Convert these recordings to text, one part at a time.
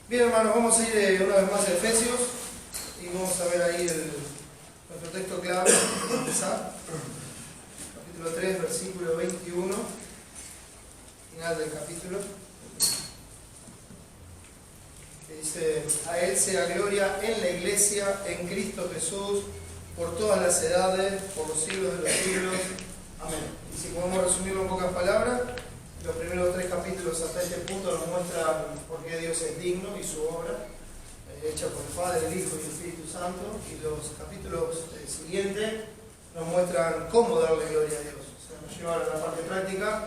Bien, hermanos, vamos a ir una vez más a Efesios y vamos a ver ahí nuestro texto clave para empezar. Capítulo 3, versículo 21, final del capítulo, que dice: a Él sea gloria en la Iglesia, en Cristo Jesús, por todas las edades, por los siglos de los siglos. Amén. Y si podemos resumirlo en pocas palabras, los primeros 3 capítulos hasta este punto nos muestran por qué Dios es digno y su obra, hecha por el Padre, el Hijo y el Espíritu Santo. Y los capítulos siguientes nos muestran cómo darle gloria a Dios. O sea, nos llevan a la parte práctica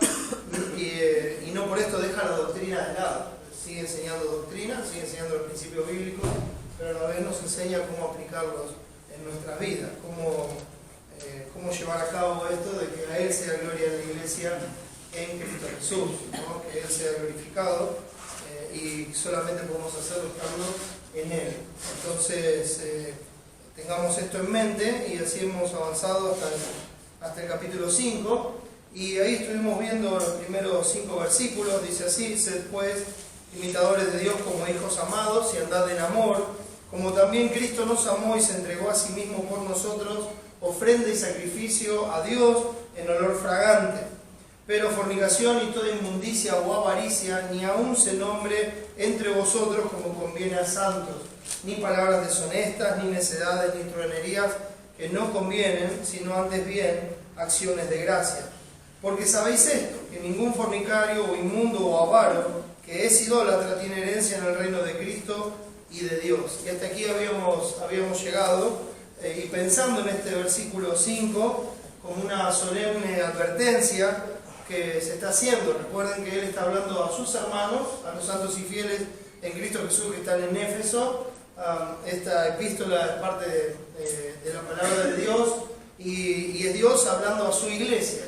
y no por esto deja la doctrina de lado. Sigue enseñando doctrina, sigue enseñando los principios bíblicos, pero a la vez nos enseña cómo aplicarlos en nuestras vidas, cómo llevar a cabo esto de que a Él sea gloria en la Iglesia, en Cristo Jesús, ¿no? Que Él sea glorificado y solamente podemos hacerlo estando en Él. Entonces, tengamos esto en mente y así hemos avanzado hasta el capítulo 5 y ahí estuvimos viendo los primeros 5 versículos. Dice así: sed pues imitadores de Dios como hijos amados y andad en amor, como también Cristo nos amó y se entregó a sí mismo por nosotros, ofrenda y sacrificio a Dios en olor fragante. Pero fornicación y toda inmundicia o avaricia ni aun se nombre entre vosotros como conviene a santos, ni palabras deshonestas, ni necedades, ni truanerías que no convienen, sino antes bien acciones de gracia. Porque sabéis esto, que ningún fornicario o inmundo o avaro, que es idólatra, tiene herencia en el reino de Cristo y de Dios. Y hasta aquí habíamos llegado, y pensando en este versículo 5 como una solemne advertencia que se está haciendo. Recuerden que Él está hablando a sus hermanos, a los santos y fieles en Cristo Jesús que están en Éfeso. Esta epístola es parte de la palabra de Dios y es Dios hablando a su iglesia.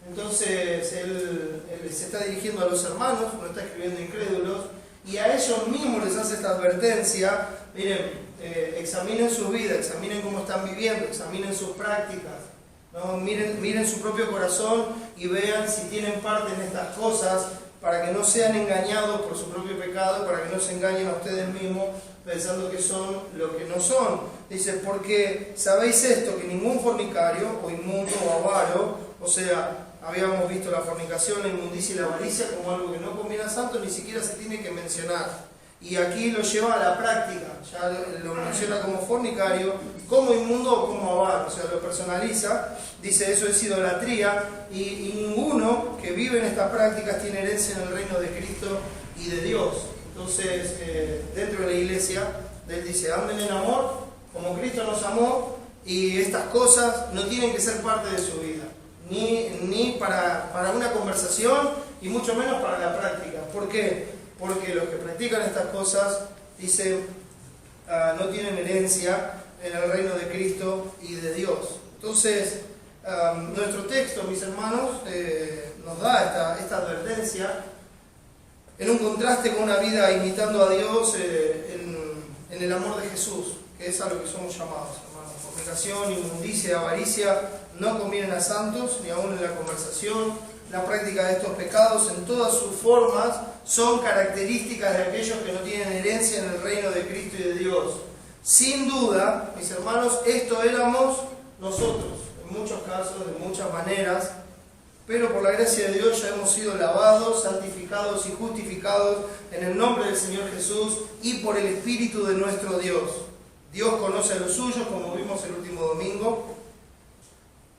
Entonces Él se está dirigiendo a los hermanos, no está escribiendo incrédulos, y a ellos mismos les hace esta advertencia. Miren, examinen su vida, examinen cómo están viviendo, examinen sus prácticas, ¿no? Miren su propio corazón y vean si tienen parte en estas cosas, para que no sean engañados por su propio pecado, para que no se engañen a ustedes mismos pensando que son lo que no son. Dice: porque sabéis esto, que ningún fornicario o inmundo o avaro, o sea, habíamos visto la fornicación, la inmundicia y la avaricia como algo que no conviene a santos, ni siquiera se tiene que mencionar. Y aquí lo lleva a la práctica, ya lo menciona como fornicario, como inmundo o como avaro, o sea, lo personaliza. Dice: eso es idolatría, y ninguno que vive en estas prácticas tiene herencia en el reino de Cristo y de Dios. Entonces, dentro de la iglesia, Él dice: anden en amor, como Cristo nos amó, y estas cosas no tienen que ser parte de su vida, ni para una conversación, y mucho menos para la práctica. ¿Por qué? Porque los que practican estas cosas, dice, no tienen herencia en el reino de Cristo y de Dios. Entonces, nuestro texto, mis hermanos, nos da esta advertencia en un contraste con una vida imitando a Dios en el amor de Jesús, que es a lo que somos llamados, hermanos. Fornicación, inmundicia, avaricia no convienen a santos, ni aún en la conversación. La práctica de estos pecados en todas sus formas son características de aquellos que no tienen herencia en el reino de Cristo y de Dios. Sin duda, mis hermanos, esto éramos nosotros, en muchos casos, de muchas maneras, pero por la gracia de Dios ya hemos sido lavados, santificados y justificados en el nombre del Señor Jesús y por el Espíritu de nuestro Dios. Dios conoce a los suyos, como vimos el último domingo.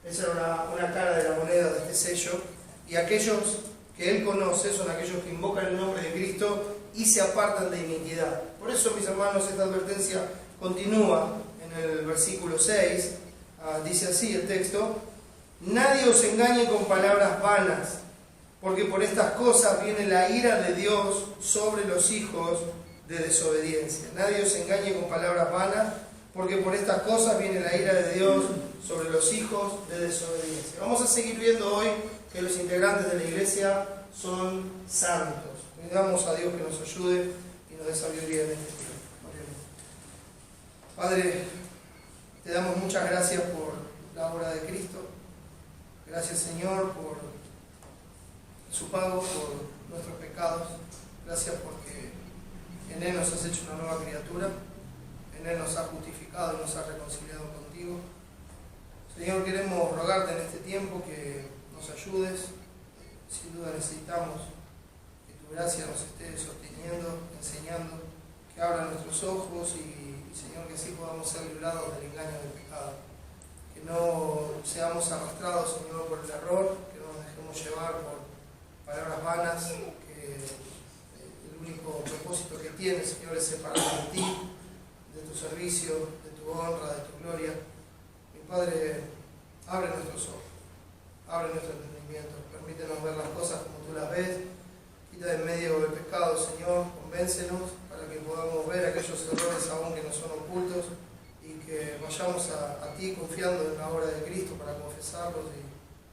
Esa era una cara de la moneda de este sello. Y aquellos que Él conoce son aquellos que invocan el nombre de Cristo y se apartan de iniquidad. Por eso, mis hermanos, esta advertencia continúa en el versículo 6. Dice así el texto: nadie os engañe con palabras vanas, porque por estas cosas viene la ira de Dios sobre los hijos de desobediencia. Nadie os engañe con palabras vanas, porque por estas cosas viene la ira de Dios sobre los hijos de desobediencia. Vamos a seguir viendo hoy que los integrantes de la iglesia son santos. Pidamos a Dios que nos ayude y nos dé sabiduría en este tiempo. Padre, te damos muchas gracias por la obra de Cristo. Gracias, Señor, por su pago por nuestros pecados. Gracias porque en En Él nos has hecho una nueva criatura, en Él nos has justificado y nos has reconciliado contigo. Señor, queremos rogarte en este tiempo que nos ayudes. Sin duda necesitamos que tu gracia nos esté sosteniendo, enseñando, que abra nuestros ojos y Señor, que así podamos ser librados del engaño del pecado. Que no seamos arrastrados, Señor, por el error, que no nos dejemos llevar por palabras vanas, que el único propósito que tienes, Señor, es separarnos de ti, de tu servicio, de tu honra, de tu gloria. Mi Padre, abre nuestros ojos, abre nuestro entendimiento, permítenos ver las cosas como tú las ves, quita de en medio el pecado, Señor, convéncenos para que podamos ver aquellos errores aún que nos son ocultos y que vayamos a ti confiando en la obra de Cristo para confesarlos y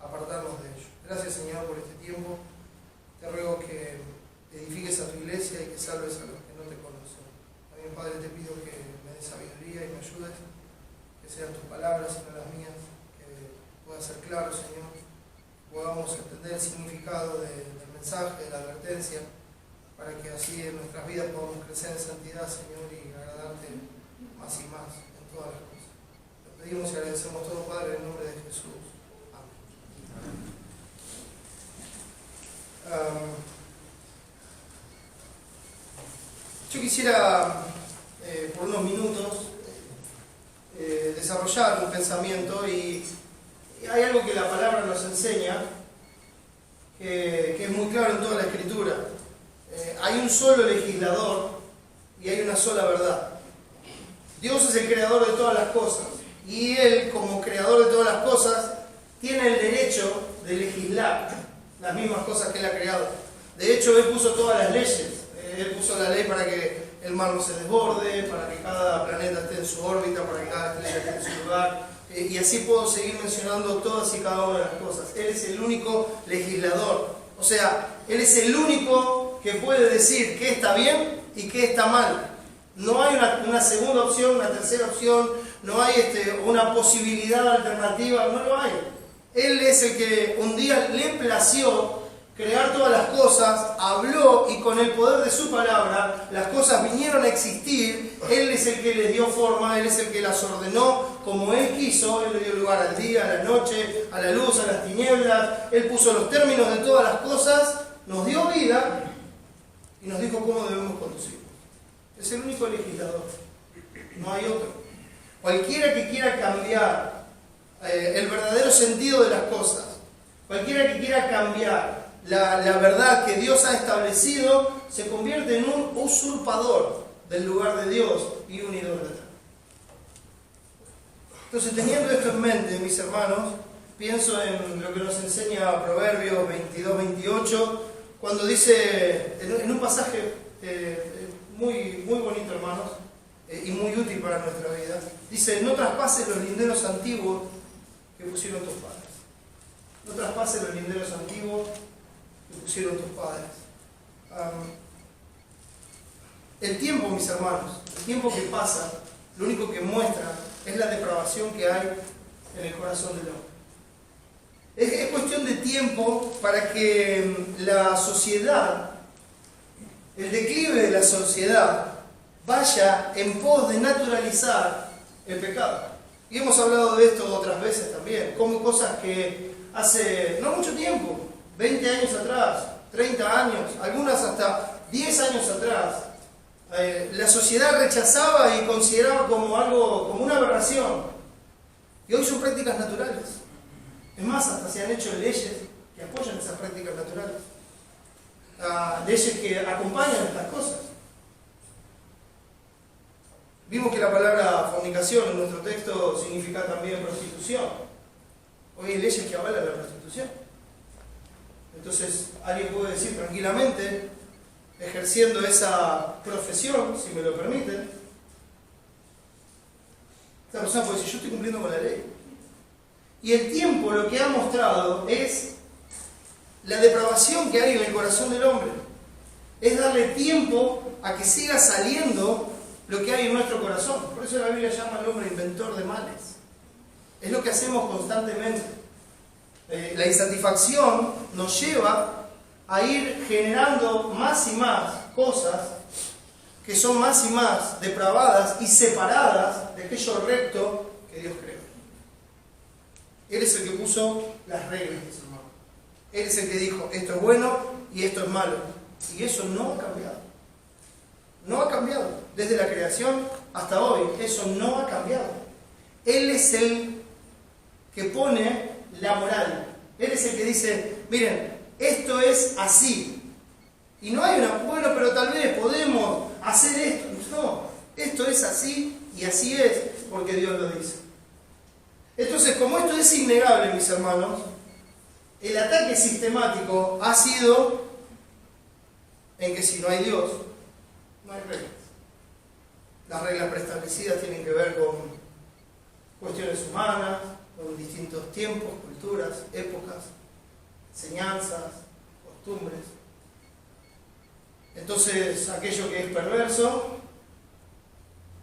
apartarnos de ellos. Gracias, Señor, por este tiempo. Te ruego que edifiques a tu iglesia y que salves a los que no te conocen. También, Padre, te pido que me des sabiduría y me ayudes, que sean tus palabras y no las mías, que pueda ser claro, Señor, podamos entender el significado del mensaje, de la advertencia, para que así en nuestras vidas podamos crecer en santidad, Señor, y agradarte más y más en todas las cosas. Te pedimos y agradecemos todo, Padre, en nombre de Jesús. Amén. Yo quisiera, por unos minutos, desarrollar un pensamiento y hay algo que la palabra nos enseña que es muy claro en toda la Escritura. Hay un solo legislador y hay una sola verdad. Dios es el creador de todas las cosas y Él, como creador de todas las cosas, tiene el derecho de legislar las mismas cosas que Él ha creado. De hecho, Él puso todas las leyes. Él puso la ley para que el mar no se desborde, para que cada planeta esté en su órbita, para que cada estrella esté en su lugar. Y así puedo seguir mencionando todas y cada una de las cosas. Él es el único legislador. O sea, Él es el único que puede decir qué está bien y qué está mal. No hay una segunda opción, una tercera opción, no hay una posibilidad alternativa, no lo hay. Él es el que un día le plació crear todas las cosas, habló y con el poder de su palabra las cosas vinieron a existir. Él es el que les dio forma, Él es el que las ordenó como Él quiso. Él le dio lugar al día, a la noche, a la luz, a las tinieblas. Él puso los términos de todas las cosas, nos dio vida y nos dijo cómo debemos conducir. Es el único legislador, no hay otro. Cualquiera que quiera cambiar el verdadero sentido de las cosas, cualquiera que quiera cambiar la verdad que Dios ha establecido, se convierte en un usurpador del lugar de Dios y un idólatra. Entonces, teniendo esto en mente, mis hermanos, pienso en lo que nos enseña Proverbios 22-28, cuando dice, en un pasaje muy bonito, hermanos, y muy útil para nuestra vida, dice: no traspases los linderos antiguos que pusieron tus padres. No traspases los linderos antiguos que pusieron tus padres. El tiempo, mis hermanos, el tiempo que pasa, lo único que muestra es la depravación que hay en el corazón del hombre. Es cuestión de tiempo para que la sociedad, el declive de la sociedad, vaya en pos de naturalizar el pecado. Y hemos hablado de esto otras veces también, como cosas que hace no mucho tiempo, 20 años atrás, 30 años, algunas hasta 10 años atrás, la sociedad rechazaba y consideraba como algo, como una aberración. Y hoy son prácticas naturales. Es más, hasta se han hecho leyes que apoyan esas prácticas naturales. Leyes que acompañan estas cosas. Vimos que la palabra fornicación en nuestro texto significa también prostitución. Hoy hay leyes que avalan la prostitución. Entonces, alguien puede decir tranquilamente, ejerciendo esa profesión, si me lo permiten, esta persona puede decir: yo estoy cumpliendo con la ley. Y el tiempo lo que ha mostrado es la depravación que hay en el corazón del hombre. Es darle tiempo a que siga saliendo lo que hay en nuestro corazón. Por eso la Biblia llama al hombre inventor de males. Es lo que hacemos constantemente. La insatisfacción nos lleva a ir generando más y más cosas que son más y más depravadas y separadas de aquello recto que Dios creó. Él es el que puso las reglas, mis hermanos. Él es el que dijo, esto es bueno y esto es malo. Y eso no ha cambiado. No ha cambiado. Desde la creación hasta hoy, eso no ha cambiado. Él es el que pone la moral. Él es el que dice, miren, esto es así. Y no hay una, bueno, pero tal vez podemos hacer esto. No, esto es así y así es porque Dios lo dice. Entonces, como esto es innegable, mis hermanos, el ataque sistemático ha sido en que si no hay Dios, no hay reglas. Las reglas preestablecidas tienen que ver con cuestiones humanas, con distintos tiempos, culturas, épocas, enseñanzas, costumbres. Entonces, aquello que es perverso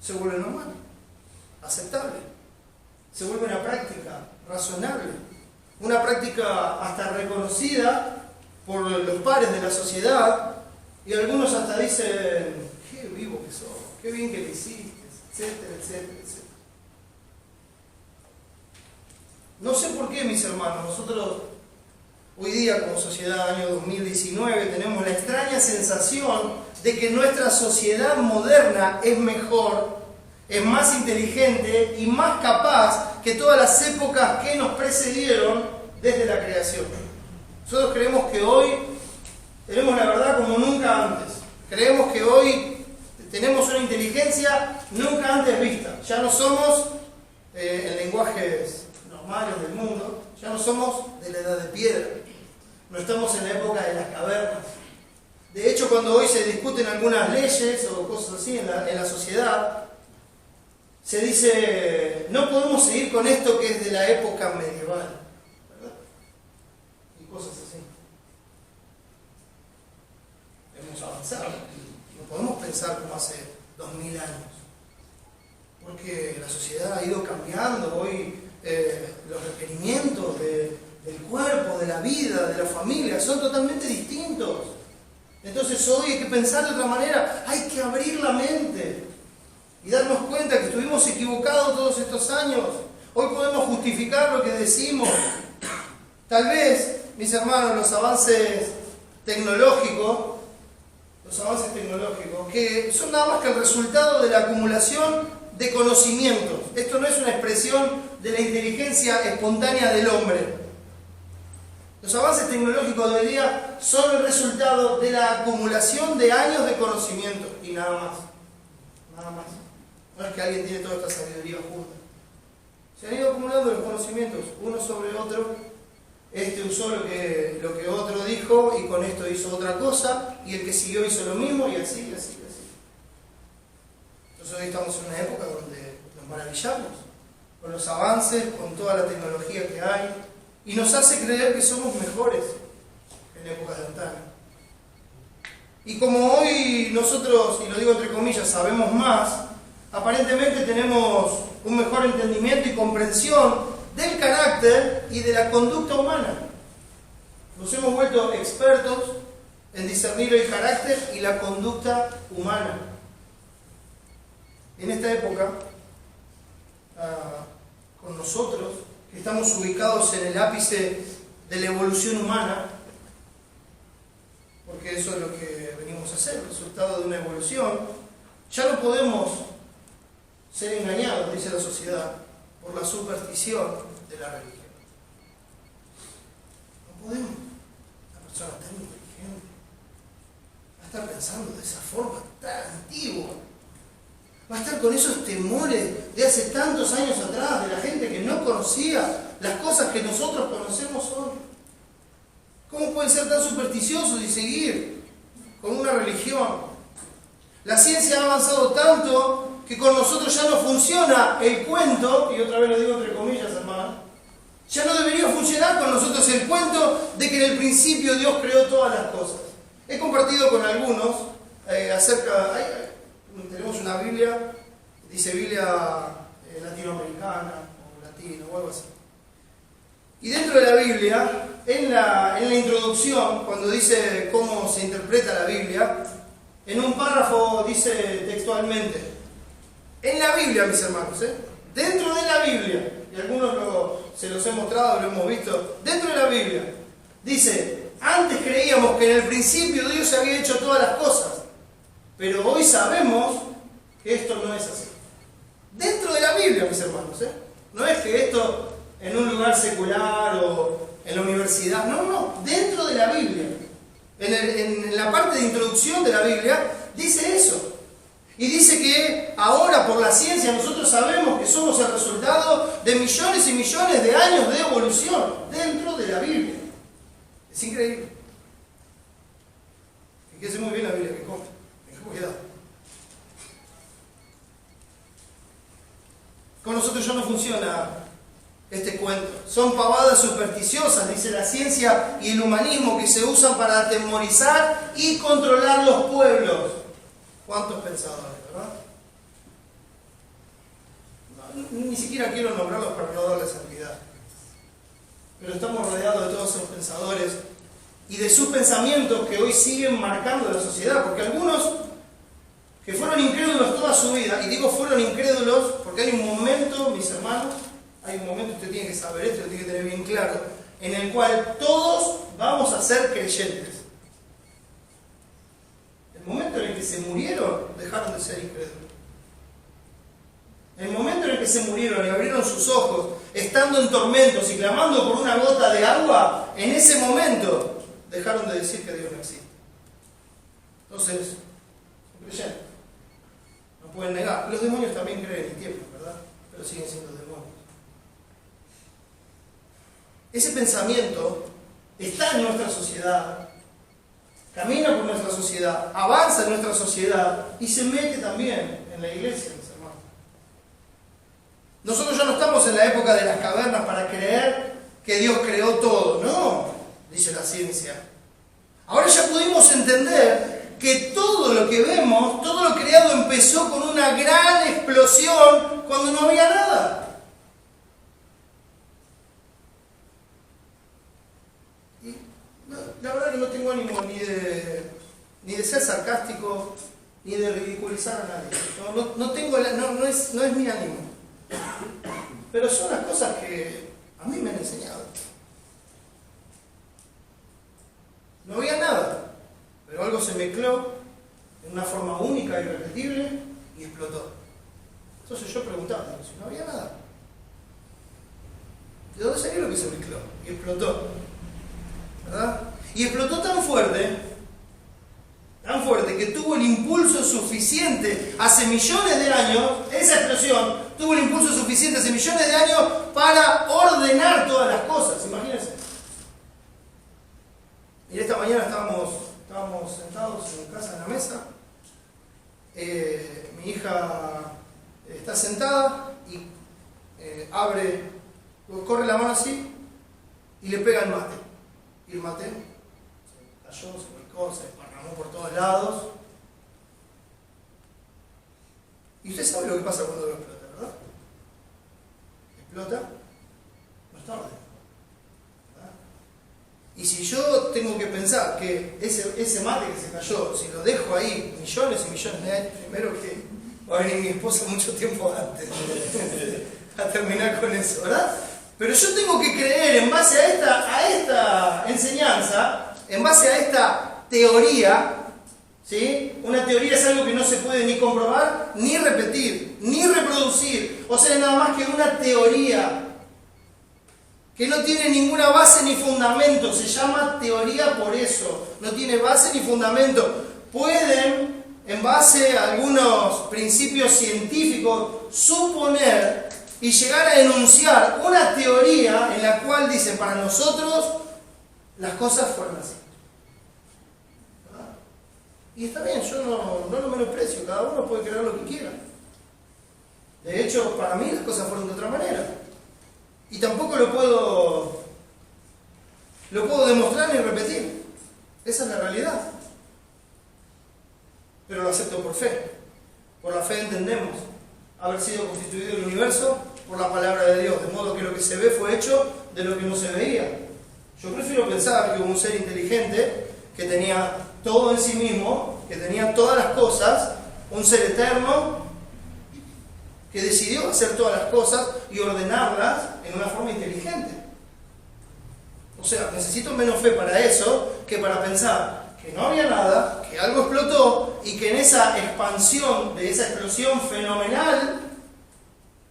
se vuelve normal, aceptable, se vuelve una práctica razonable, una práctica hasta reconocida por los pares de la sociedad, y algunos hasta dicen, qué vivo que sos, qué bien que lo hiciste, etcétera, etcétera, etcétera. No sé por qué, mis hermanos, nosotros hoy día como sociedad, año 2019, tenemos la extraña sensación de que nuestra sociedad moderna es mejor, es más inteligente y más capaz que todas las épocas que nos precedieron desde la creación. Nosotros creemos que hoy tenemos la verdad como nunca antes. Creemos que hoy tenemos una inteligencia nunca antes vista. Ya no somos, en lenguajes normales del mundo, ya no somos de la edad de piedra. No estamos en la época de las cavernas. De hecho, cuando hoy se discuten algunas leyes o cosas así en la sociedad, se dice, no podemos seguir con esto que es de la época medieval, ¿verdad? Y cosas así. Hemos avanzado. No podemos pensar como hace 2000 años. Porque la sociedad ha ido cambiando. Hoy los requerimientos del cuerpo, de la vida, de la familia, son totalmente distintos. Entonces hoy hay que pensar de otra manera. Hay que abrir la mente y darnos cuenta que estuvimos equivocados todos estos años. Hoy podemos justificar lo que decimos. Tal vez, mis hermanos, los avances tecnológicos, que son nada más que el resultado de la acumulación de conocimientos. Esto no es una expresión de la inteligencia espontánea del hombre. Los avances tecnológicos de hoy día son el resultado de la acumulación de años de conocimiento y nada más. Nada más. No es que alguien tiene toda esta sabiduría junta. Se han ido acumulando los conocimientos uno sobre otro. Este usó lo que otro dijo y con esto hizo otra cosa, y el que siguió hizo lo mismo, y así, y así, y así. Entonces hoy estamos en una época donde nos maravillamos con los avances, con toda la tecnología que hay, y nos hace creer que somos mejores en épocas de antaño. Y como hoy nosotros, y lo digo entre comillas, sabemos más, aparentemente tenemos un mejor entendimiento y comprensión del carácter y de la conducta humana. Nos hemos vuelto expertos en discernir el carácter y la conducta humana. En esta época, con nosotros, que estamos ubicados en el ápice de la evolución humana, porque eso es lo que venimos a hacer, el resultado de una evolución, ya no podemos ser engañados, dice la sociedad, por la superstición de la religión. No podemos. Una persona tan inteligente va a estar pensando de esa forma tan antigua. Va a estar con esos temores de hace tantos años atrás, de la gente que no conocía las cosas que nosotros conocemos hoy. ¿Cómo pueden ser tan supersticiosos y seguir con una religión? La ciencia ha avanzado tanto que con nosotros ya no funciona el cuento, y otra vez lo digo entre comillas, hermano, ya no debería funcionar con nosotros el cuento de que en el principio Dios creó todas las cosas. He compartido con algunos tenemos una Biblia, dice Biblia latinoamericana, o latino, o algo así. Y dentro de la Biblia, en la introducción, cuando dice cómo se interpreta la Biblia, En un párrafo dice textualmente, en la Biblia, mis hermanos, dentro de la Biblia, y algunos se los he mostrado, lo hemos visto, dentro de la Biblia, dice, antes creíamos que en el principio Dios había hecho todas las cosas, pero hoy sabemos que esto no es así. Dentro de la Biblia, mis hermanos, no es que esto en un lugar secular o en la universidad, no, dentro de la Biblia. En la parte de introducción de la Biblia dice eso. Y dice que ahora por la ciencia nosotros sabemos que somos el resultado de millones y millones de años de evolución dentro de la Biblia. Es increíble. Fíjese muy bien la Biblia que compra. Tenga cuidado. Con nosotros ya no funciona este cuento. Son pavadas supersticiosas, dice la ciencia y el humanismo, que se usan para atemorizar y controlar los pueblos. ¿Cuántos pensadores, verdad? No, ni siquiera quiero nombrarlos para no darles santidad. Pero estamos rodeados de todos esos pensadores y de sus pensamientos que hoy siguen marcando la sociedad, porque algunos que fueron incrédulos toda su vida, y digo fueron incrédulos porque hay un momento, mis hermanos, hay un momento, usted tiene que saber esto, tiene que tener bien claro, en el cual todos vamos a ser creyentes. El momento en el que se murieron, dejaron de ser incrédulos. El momento en el que se murieron y abrieron sus ojos, estando en tormentos y clamando por una gota de agua, en ese momento dejaron de decir que Dios no existe. Entonces, son creyentes. No pueden negar. Los demonios también creen y tiemblan, ¿verdad? Pero siguen siendo demonios. Ese pensamiento está en nuestra sociedad, camina por nuestra sociedad, avanza en nuestra sociedad y se mete también en la iglesia, mis hermanos. Nosotros ya no estamos en la época de las cavernas para creer que Dios creó todo, no, dice la ciencia. Ahora ya pudimos entender que todo lo que vemos, todo lo creado empezó con una gran explosión cuando no había nada. La verdad que no tengo ánimo ni de ser sarcástico, ni de ridiculizar a nadie. No es mi ánimo. Pero son las cosas que a mí me han enseñado. No había nada, pero algo se mezcló en una forma única y irrepetible y explotó. Entonces yo preguntaba, si no había nada, ¿de dónde salió lo que se mezcló? Y explotó. ¿Verdad? Y explotó tan fuerte que tuvo el impulso suficiente hace millones de años, esa explosión tuvo el impulso suficiente hace millones de años para ordenar todas las cosas, imagínense. Y esta mañana estábamos sentados en casa en la mesa, mi hija está sentada y corre la mano así y le pega el mate. Y el mate se cayó, se volcó, se desparramó por todos lados. Y usted sabe lo que pasa cuando lo explota, ¿verdad? Explota, no está ordenado. ¿Verdad? Y si yo tengo que pensar que ese mate que se cayó, si lo dejo ahí millones y millones de años, primero que va a venir mi esposa mucho tiempo antes a terminar con eso, ¿verdad? Pero yo tengo que creer en base a esta enseñanza, en base a esta teoría, ¿sí? Una teoría es algo que no se puede ni comprobar, ni repetir, ni reproducir. O sea, es nada más que una teoría que no tiene ninguna base ni fundamento. Se llama teoría por eso. No tiene base ni fundamento. Pueden, en base a algunos principios científicos, suponer y llegar a enunciar una teoría en la cual dicen, para nosotros las cosas fueron así. ¿Verdad? Y está bien, yo no lo menosprecio, cada uno puede creer lo que quiera. De hecho, para mí las cosas fueron de otra manera. Y tampoco lo puedo demostrar ni repetir. Esa es la realidad. Pero lo acepto por fe. Por la fe entendemos haber sido constituido el universo por la palabra de Dios, de modo que lo que se ve fue hecho de lo que no se veía. Yo prefiero pensar que hubo un ser inteligente que tenía todo en sí mismo que tenía todas las cosas, un ser eterno que decidió hacer todas las cosas y ordenarlas en una forma inteligente. O sea, necesito menos fe para eso que para pensar que no había nada, que algo explotó y que en esa expansión, de esa explosión fenomenal,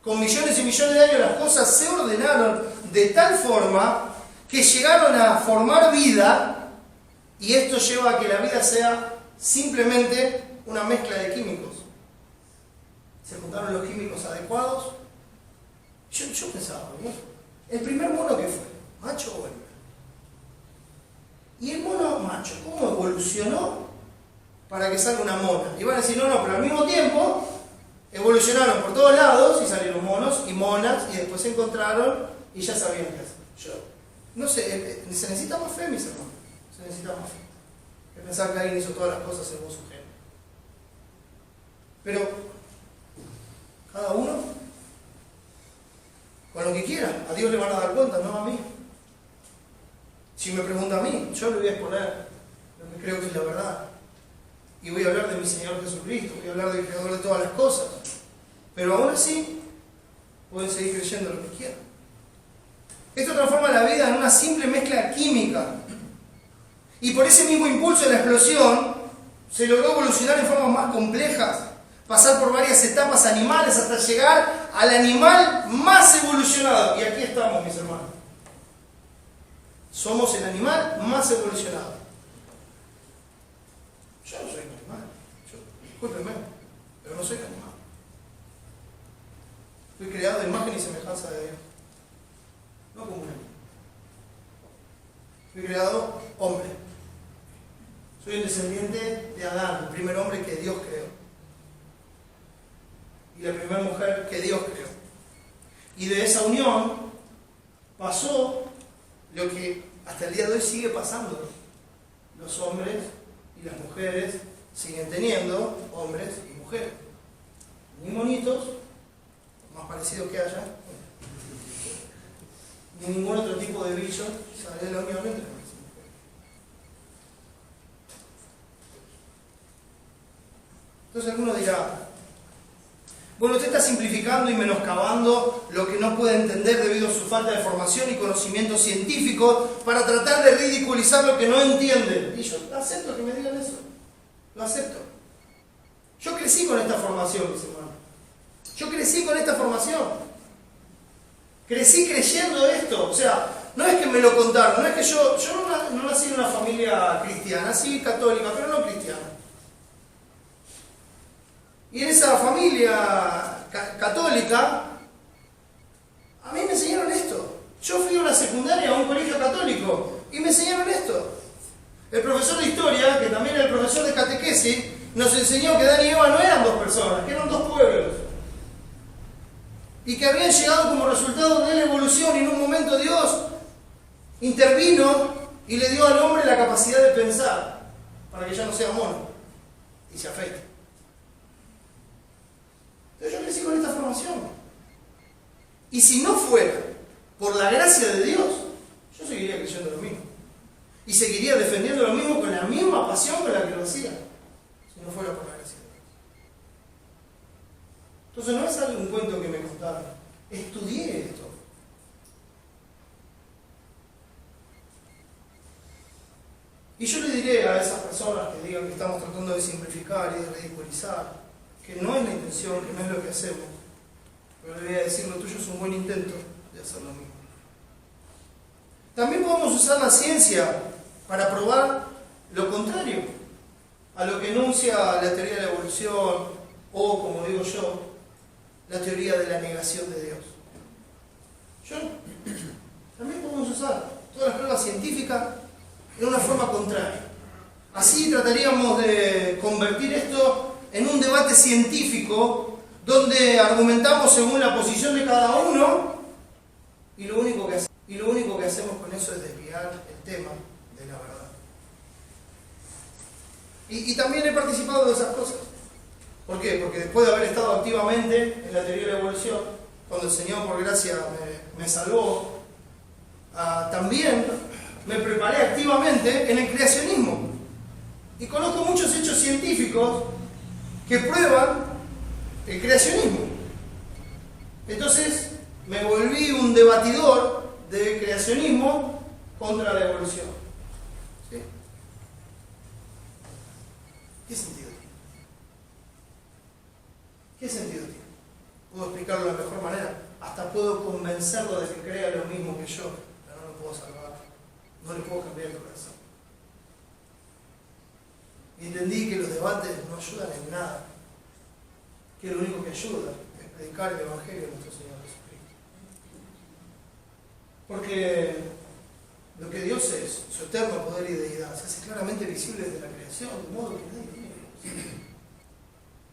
con millones y millones de años las cosas se ordenaron de tal forma que llegaron a formar vida, y esto lleva a que la vida sea simplemente una mezcla de químicos. Se juntaron los químicos adecuados. Yo pensaba, ¿no? ¿El primer mono qué fue? ¿Macho o hembra? Y el mono macho, ¿cómo evolucionó para que salga una mona? Y van a decir, no, pero al mismo tiempo evolucionaron por todos lados y salieron monos y monas y después se encontraron y ya sabían qué hacer. Yo no sé, se necesita más fe, mis hermanos. Se necesita más fe. Que pensar que alguien hizo todas las cosas según su género. Pero cada uno con lo que quiera. A Dios le van a dar cuenta, no a mí. Si me pregunta a mí, yo le voy a exponer lo que creo que es la verdad. Y voy a hablar de mi Señor Jesucristo, voy a hablar del Creador de todas las cosas. Pero aún así, pueden seguir creyendo lo que quieran. Esto transforma la vida en una simple mezcla química. Y por ese mismo impulso de la explosión, se logró evolucionar en formas más complejas, pasar por varias etapas animales hasta llegar al animal más evolucionado. Y aquí estamos, mis hermanos. Somos el animal más evolucionado. Yo no soy un animal. Discúlpenme, pero no soy un animal. Fui creado de imagen y semejanza de Dios. No como un animal. Fui creado hombre. Soy el descendiente de Adán, el primer hombre que Dios creó. Y la primera mujer que Dios creó. Y de esa unión pasó lo que hasta el día de hoy sigue pasando. Los hombres y las mujeres siguen teniendo hombres y mujeres. Ni monitos, más parecidos que haya, ni ningún otro tipo de bicho sale de la unión entre hombres y mujeres. Entonces alguno dirá, bueno, usted está simplificando y menoscabando lo que no puede entender debido a su falta de formación y conocimiento científico para tratar de ridiculizar lo que no entiende. Y yo acepto que me digan eso. Lo acepto. Yo crecí con esta formación, mis hermanos. Yo crecí con esta formación. Crecí creyendo esto. O sea, no es que me lo contaron, no es que yo no nací en una familia cristiana, sí católica, pero no cristiana. Y en esa familia católica, a mí me enseñaron esto. Yo fui a una secundaria, a un colegio católico, y me enseñaron esto. El profesor de historia, que también era el profesor de catequesis, nos enseñó que Adán y Eva no eran dos personas, que eran dos pueblos. Y que habían llegado como resultado de la evolución, y en un momento Dios intervino y le dio al hombre la capacidad de pensar, para que ya no sea mono y se afecte. Yo crecí con esta formación. Y si no fuera por la gracia de Dios, yo seguiría creyendo lo mismo. Y seguiría defendiendo lo mismo con la misma pasión con la que lo hacía. Si no fuera por la gracia de Dios. Entonces no es algún cuento que me contaron. Estudié esto. Y yo le diré a esas personas que digan que estamos tratando de simplificar y de ridiculizar, que no es la intención, que no es lo que hacemos, pero le voy a decir, lo tuyo es un buen intento de hacer lo mismo. También podemos usar la ciencia para probar lo contrario a lo que enuncia la teoría de la evolución o, como digo yo, la teoría de la negación de Dios. También podemos usar todas las pruebas científicas en una forma contraria. Así trataríamos de convertir esto en un debate científico donde argumentamos según la posición de cada uno y lo único que hacemos con eso es desviar el tema de la verdad. Y también he participado de esas cosas. ¿Por qué? Porque después de haber estado activamente en la teoría de la evolución, cuando el Señor por gracia me salvó, también me preparé activamente en el creacionismo. Y conozco muchos hechos científicos que prueban el creacionismo. Entonces me volví un debatidor del creacionismo contra la evolución. ¿Sí? ¿Qué sentido tiene? ¿Qué sentido tiene? Puedo explicarlo de la mejor manera. Hasta puedo convencerlo de que crea lo mismo que yo, pero no lo puedo salvar. No le puedo cambiar el corazón. Y entendí que los debates no ayudan en nada. Que lo único que ayuda es predicar el Evangelio de nuestro Señor Jesucristo. Porque lo que Dios es, su eterno poder y deidad, se hace claramente visible desde la creación, de modo que nadie tiene Dios.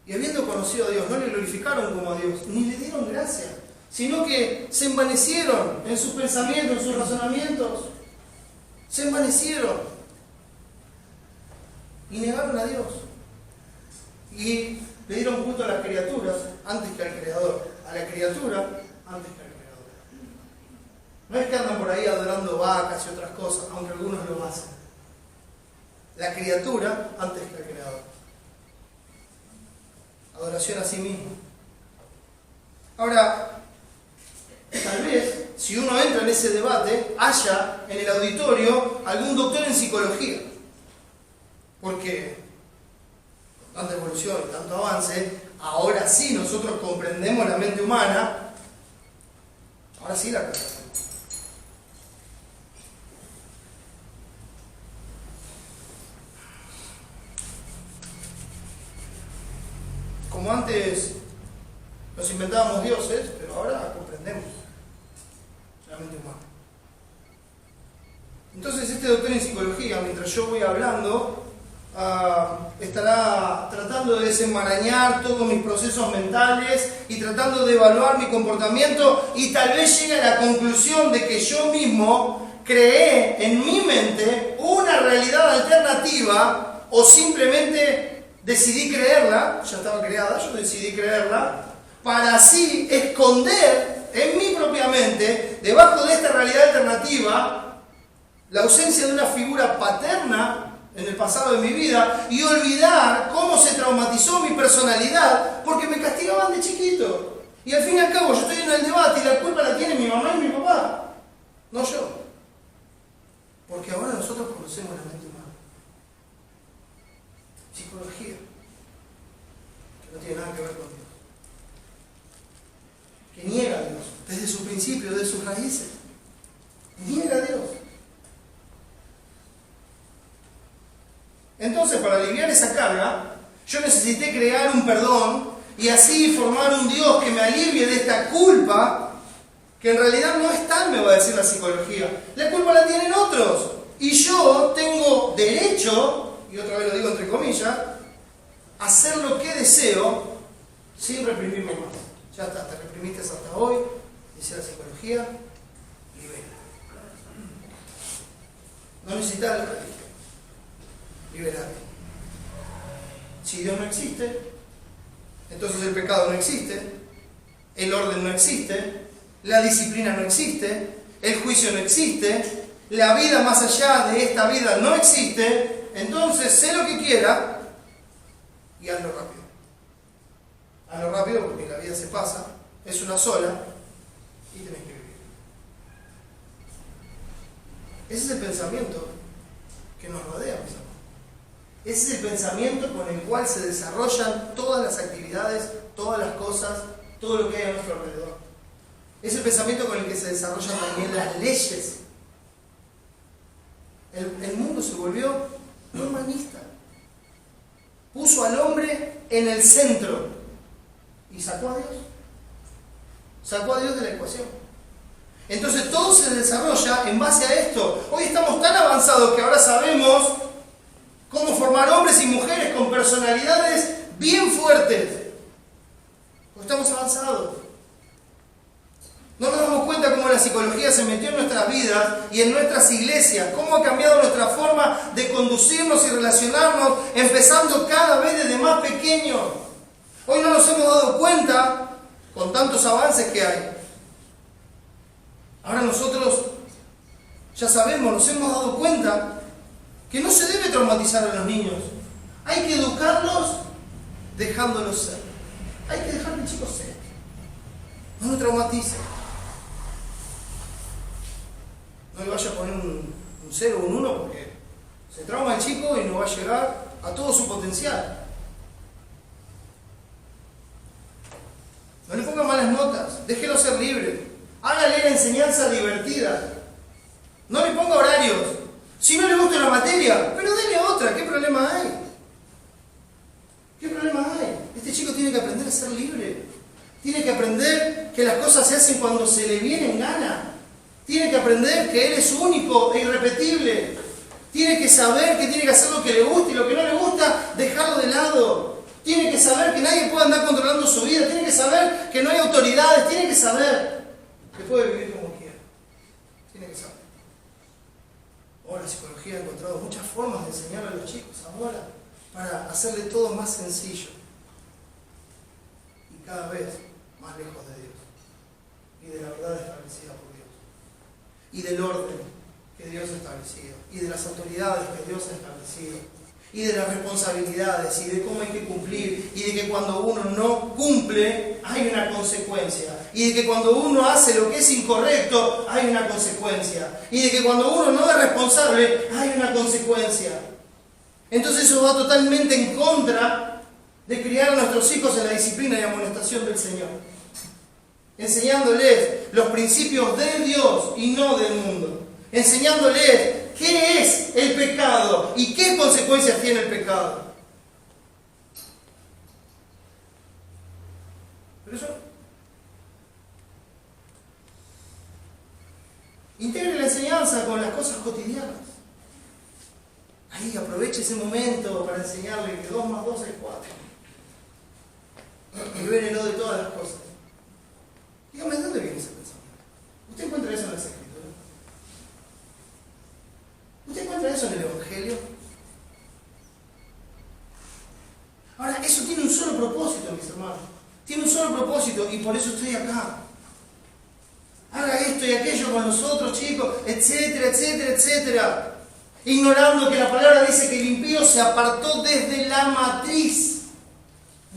Y habiendo conocido a Dios, no le glorificaron como a Dios, ni le dieron gracia, sino que se envanecieron en sus pensamientos, en sus razonamientos. Se envanecieron y negaron a Dios. Y le dieron culto a las criaturas antes que al Creador, a la criatura antes que al Creador. No es que andan por ahí adorando vacas y otras cosas, aunque algunos lo hacen. La criatura antes que al Creador. Adoración a sí mismo. Ahora, tal vez, si uno entra en ese debate, haya en el auditorio algún doctor en psicología. Porque con tanta evolución y tanto avance, ahora sí nosotros comprendemos la mente humana, ahora sí la comprendemos. Como antes nos inventábamos dioses, pero ahora comprendemos la mente humana. Entonces este doctor en psicología, mientras yo voy hablando, estará tratando de desenmarañar todos mis procesos mentales y tratando de evaluar mi comportamiento, y tal vez llegue a la conclusión de que yo mismo creé en mi mente una realidad alternativa, o simplemente decidí creerla, ya estaba creada, yo decidí creerla, para así esconder en mi propia mente, debajo de esta realidad alternativa, la ausencia de una figura paterna en el pasado de mi vida, y olvidar cómo se traumatizó mi personalidad porque me castigaban de chiquito. Y al fin y al cabo yo estoy en el debate y la culpa la tienen mi mamá y mi papá, no yo. Porque ahora nosotros conocemos la mente humana. Psicología, que no tiene nada que ver con Dios. Que niega a Dios desde su principio, desde sus raíces. Niega a Dios. Entonces, para aliviar esa carga, yo necesité crear un perdón y así formar un Dios que me alivie de esta culpa, que en realidad no es tal, me va a decir la psicología. La culpa la tienen otros. Y yo tengo derecho, y otra vez lo digo entre comillas, a hacer lo que deseo sin reprimirme más. Ya está, te reprimiste hasta hoy, dice la psicología, libera. No necesitas la religión. Liberarte. Si Dios no existe, entonces el pecado no existe, el orden no existe, la disciplina no existe, el juicio no existe, la vida más allá de esta vida no existe. Entonces sé lo que quiera y hazlo rápido. Hazlo rápido porque la vida se pasa, es una sola y tenés que vivir. Ese es el pensamiento que nos rodea, mis amigos. Ese es el pensamiento con el cual se desarrollan todas las actividades, todas las cosas, todo lo que hay a nuestro alrededor. Es el pensamiento con el que se desarrollan también las leyes. El mundo se volvió humanista. Puso al hombre en el centro y sacó a Dios. Sacó a Dios de la ecuación. Entonces todo se desarrolla en base a esto. Hoy estamos tan avanzados que ahora sabemos cómo formar hombres y mujeres con personalidades bien fuertes. Porque estamos avanzados. No nos damos cuenta cómo la psicología se metió en nuestras vidas y en nuestras iglesias, cómo ha cambiado nuestra forma de conducirnos y relacionarnos, empezando cada vez desde más pequeños. Hoy no nos hemos dado cuenta con tantos avances que hay. Ahora nosotros ya sabemos, nos hemos dado cuenta que no se debe traumatizar a los niños. Hay que educarlos dejándolos ser. Hay que dejar que el chico sea. No lo traumatice. No le vaya a poner un 0 o un 1 porque se trauma el chico y no va a llegar a todo su potencial. No le ponga malas notas, déjelo ser libre. Hágale la enseñanza divertida. No le ponga horarios. Si no le gusta la materia, pero dele otra. ¿Qué problema hay? ¿Qué problema hay? Este chico tiene que aprender a ser libre. Tiene que aprender que las cosas se hacen cuando se le viene en gana. Tiene que aprender que él es único e irrepetible. Tiene que saber que tiene que hacer lo que le gusta y lo que no le gusta, dejarlo de lado. Tiene que saber que nadie puede andar controlando su vida. Tiene que saber que no hay autoridades. Tiene que saber que puede vivir como quiera. Tiene que saber. Ahora la psicología ha encontrado muchas formas de enseñar a los chicos ahora para hacerle todo más sencillo y cada vez más lejos de Dios y de la verdad establecida por Dios y del orden que Dios ha establecido y de las autoridades que Dios ha establecido y de las responsabilidades y de cómo hay que cumplir y de que cuando uno no cumple hay una consecuencia y de que cuando uno hace lo que es incorrecto hay una consecuencia y de que cuando uno no es responsable hay una consecuencia. Entonces eso va totalmente en contra de criar a nuestros hijos en la disciplina y amonestación del Señor, enseñándoles los principios de Dios y no del mundo, enseñándoles qué es el pecado y qué consecuencias tiene el pecado. Pero eso, integre la enseñanza con las cosas cotidianas. Ahí aproveche ese momento para enseñarle que 2 más 2 es 4. Y vénelo de todas las cosas. Dígame, ¿de dónde viene ese pensamiento? ¿Usted encuentra eso en las Escrituras? ¿Usted encuentra eso en el Evangelio? Ahora, eso tiene un solo propósito, mis hermanos. Tiene un solo propósito y por eso estoy acá. Haga esto y aquello con los otros chicos, etcétera, etcétera, etcétera. Ignorando que la palabra dice que el impío se apartó desde la matriz.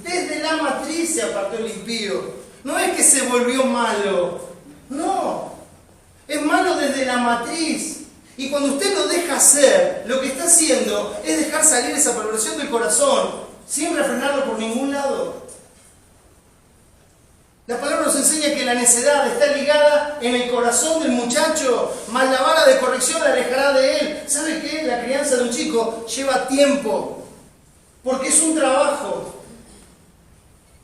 Desde la matriz se apartó el impío. No es que se volvió malo. No. Es malo desde la matriz. Y cuando usted lo deja hacer, lo que está haciendo es dejar salir esa perversión del corazón, sin refrenarlo por ningún lado. La palabra nos enseña que la necedad está ligada en el corazón del muchacho, mas la vara de corrección la alejará de él. ¿Sabe qué? La crianza de un chico lleva tiempo, porque es un trabajo.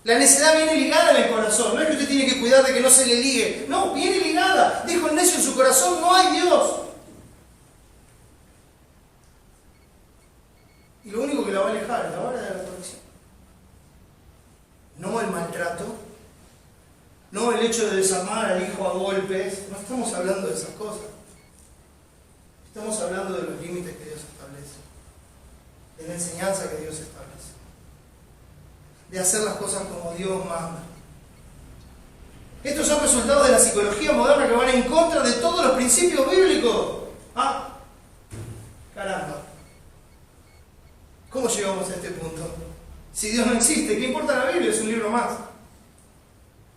La necedad viene ligada en el corazón. No es que usted tiene que cuidar de que no se le ligue. No, viene ligada. Dijo el necio en su corazón, no hay Dios. Y lo único que la va a alejar es la vara de la corrección. No el maltrato. No el hecho de desarmar al hijo a golpes. No estamos hablando de esas cosas. Estamos hablando de los límites que Dios establece. De la enseñanza que Dios establece. De hacer las cosas como Dios manda. Estos son resultados de la psicología moderna que van en contra de todos los principios bíblicos. Ah, caramba. ¿Cómo llegamos a este punto? Si Dios no existe, ¿qué importa la Biblia? Es un libro más.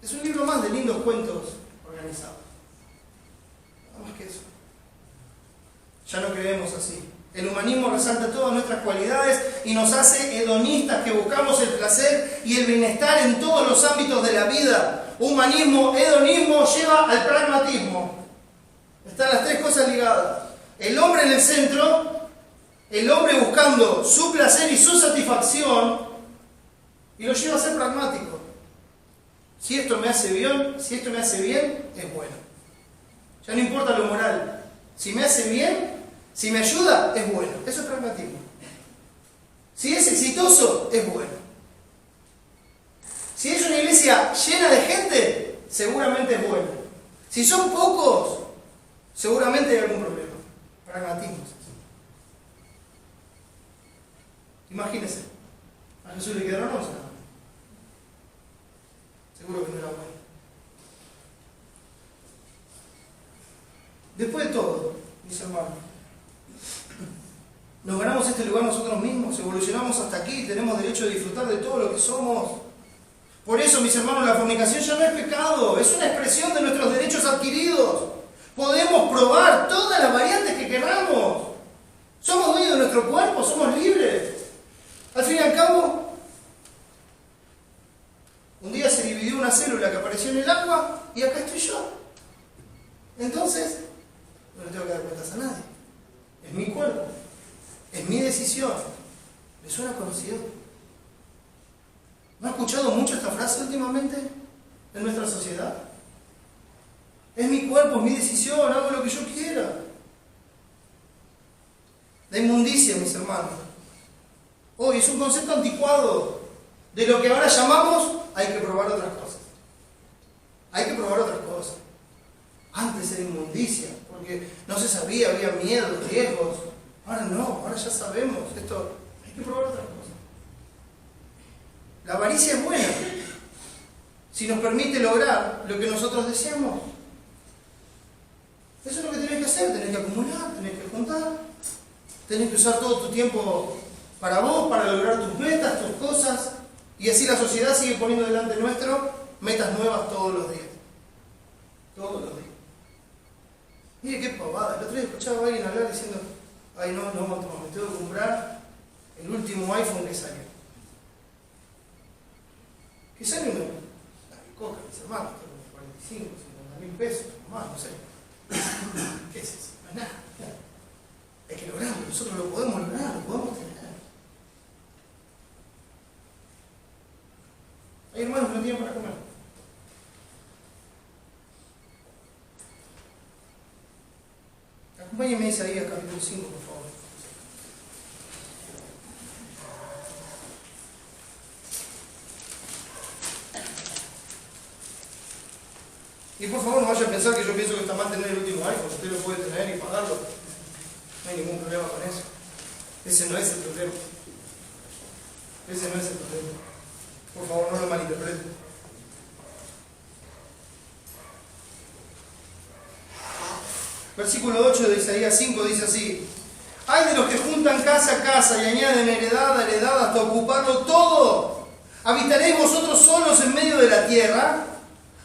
Es un libro más de lindos cuentos organizados. Nada más que eso. Ya no creemos así. El humanismo resalta todas nuestras cualidades y nos hace hedonistas que buscamos el placer y el bienestar en todos los ámbitos de la vida. Humanismo, hedonismo lleva al pragmatismo. Están las tres cosas ligadas. El hombre en el centro, el hombre buscando su placer y su satisfacción, y lo lleva a ser pragmático. Si esto me hace bien, es bueno. Ya no importa lo moral. Si me hace bien, si me ayuda, es bueno. Eso es pragmatismo. Si es exitoso, es bueno. Si es una iglesia llena de gente, seguramente es bueno. Si son pocos, seguramente hay algún problema. Pragmatismo. Imagínense. A Jesús le quedaron 11. Seguro que no era bueno. Después de todo, mis hermanos, Nos ganamos este lugar nosotros mismos, evolucionamos hasta aquí, tenemos derecho a disfrutar de todo lo que somos. Por eso, mis hermanos, la fornicación ya no es pecado, es una expresión de nuestros derechos adquiridos. Podemos probar todas las variantes que queramos. Somos dueños de nuestro cuerpo, somos libres. Al fin y al cabo, un día se dividió una célula que apareció en el agua y acá estoy yo. Entonces, no le tengo que dar cuentas a nadie. Es mi cuerpo, es mi decisión. ¿Le suena conocido? ¿No ha escuchado mucho esta frase últimamente en nuestra sociedad? Es mi cuerpo, es mi decisión, hago lo que yo quiera. La inmundicia, mis hermanos, hoy es un concepto anticuado de lo que ahora llamamos hay que probar otras cosas. Hay que probar otras cosas. Antes era inmundicia, porque no se sabía, había miedo, riesgos. Ahora no, ahora ya sabemos, esto hay que probar otras cosas. La avaricia es buena si nos permite lograr lo que nosotros deseamos. Eso es lo que tenés que hacer, tenés que acumular, tenés que juntar, tenés que usar todo tu tiempo para vos, para lograr tus metas, tus cosas, y así la sociedad sigue poniendo delante nuestro metas nuevas todos los días. Todos los días. Mire qué pavada, el otro día escuchaba a alguien hablar diciendo, ay no, me tengo que comprar el último iPhone que salió. ¿Qué salió? La coca, mis hermanos, 45, 50.000 pesos, más, no sé. ¿Qué es eso? No es nada. Hay que lograrlo, nosotros lo podemos lograr, lo podemos tener. Hay hermanos que no tienen para comer. Acompáñenme a Isaías capítulo 5, por favor. Y por favor no vaya a pensar que yo pienso que está mal tener el último iPhone, usted lo puede tener y pagarlo. No hay ningún problema con eso. Ese no es el problema. Ese no es el problema. Por favor, no lo malinterpreten. Versículo 8 de Isaías 5 dice así: hay de los que juntan casa a casa y añaden heredad a heredad hasta ocuparlo todo. ¿Habitaréis vosotros solos en medio de la tierra?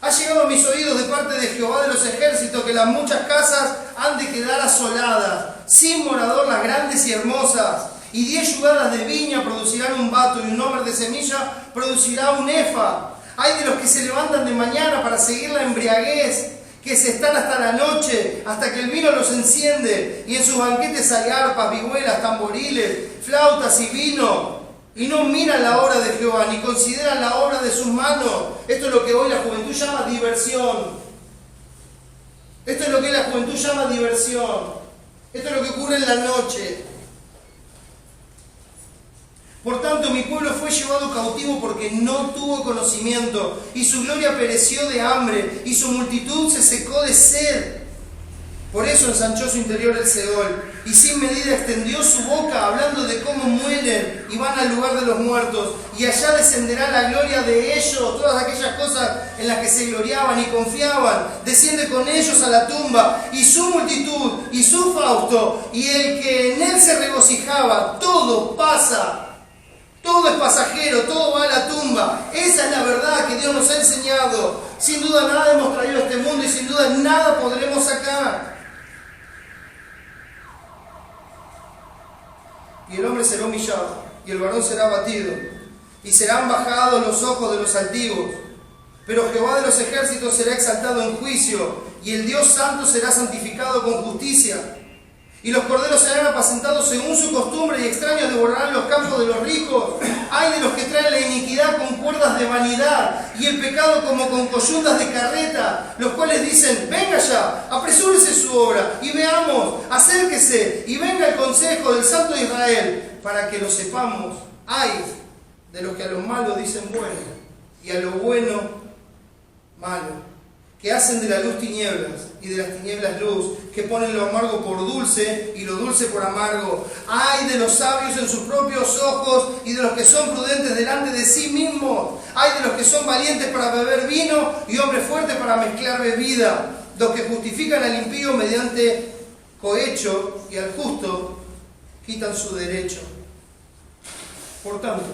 Ha llegado a mis oídos de parte de Jehová de los ejércitos que las muchas casas han de quedar asoladas, sin morador las grandes y hermosas. Y 10 yugadas de viña producirán un bato, y un homer de semilla producirá un efa. Hay de los que se levantan de mañana para seguir la embriaguez, que se están hasta la noche, hasta que el vino los enciende, y en sus banquetes hay arpas, vihuelas, tamboriles, flautas y vino, y no miran la obra de Jehová, ni consideran la obra de sus manos. Esto es lo que hoy la juventud llama diversión. Esto es lo que la juventud llama diversión. Esto es lo que ocurre en la noche. Por tanto, mi pueblo fue llevado cautivo porque no tuvo conocimiento, y su gloria pereció de hambre, y su multitud se secó de sed. Por eso ensanchó su interior el Seol, y sin medida extendió su boca, hablando de cómo mueren y van al lugar de los muertos, y allá descenderá la gloria de ellos. Todas aquellas cosas en las que se gloriaban y confiaban, desciende con ellos a la tumba, y su multitud, y su fausto, y el que en él se regocijaba. Todo pasa. Todo es pasajero, todo va a la tumba. Esa es la verdad que Dios nos ha enseñado. Sin duda nada hemos traído a este mundo y sin duda nada podremos sacar. Y el hombre será humillado, y el varón será abatido, y serán bajados los ojos de los altivos. Pero Jehová de los ejércitos será exaltado en juicio, y el Dios santo será santificado con justicia. Y los corderos serán apacentados según su costumbre, y extraños devorarán los campos de los ricos. Hay de los que traen la iniquidad con cuerdas de vanidad, y el pecado como con coyundas de carreta, los cuales dicen: venga ya, apresúrese su obra, y veamos, acérquese, y venga el consejo del Santo de Israel, para que lo sepamos. Hay de los que a lo malo dicen bueno, y a lo bueno malo, que hacen de la luz tinieblas y de las tinieblas luz, que ponen lo amargo por dulce y lo dulce por amargo. Ay de los sabios en sus propios ojos y de los que son prudentes delante de sí mismos. Ay de los que son valientes para beber vino y hombres fuertes para mezclar bebida. Los que justifican al impío mediante cohecho y al justo quitan su derecho. Por tanto,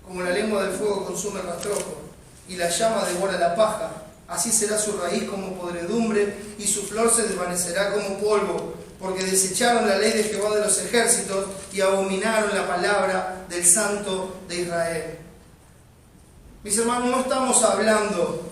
como la lengua del fuego consume el rastrojo y la llama devora la paja, así será su raíz como podredumbre y su flor se desvanecerá como polvo, porque desecharon la ley de Jehová de los ejércitos y abominaron la palabra del Santo de Israel. Mis hermanos, no estamos hablando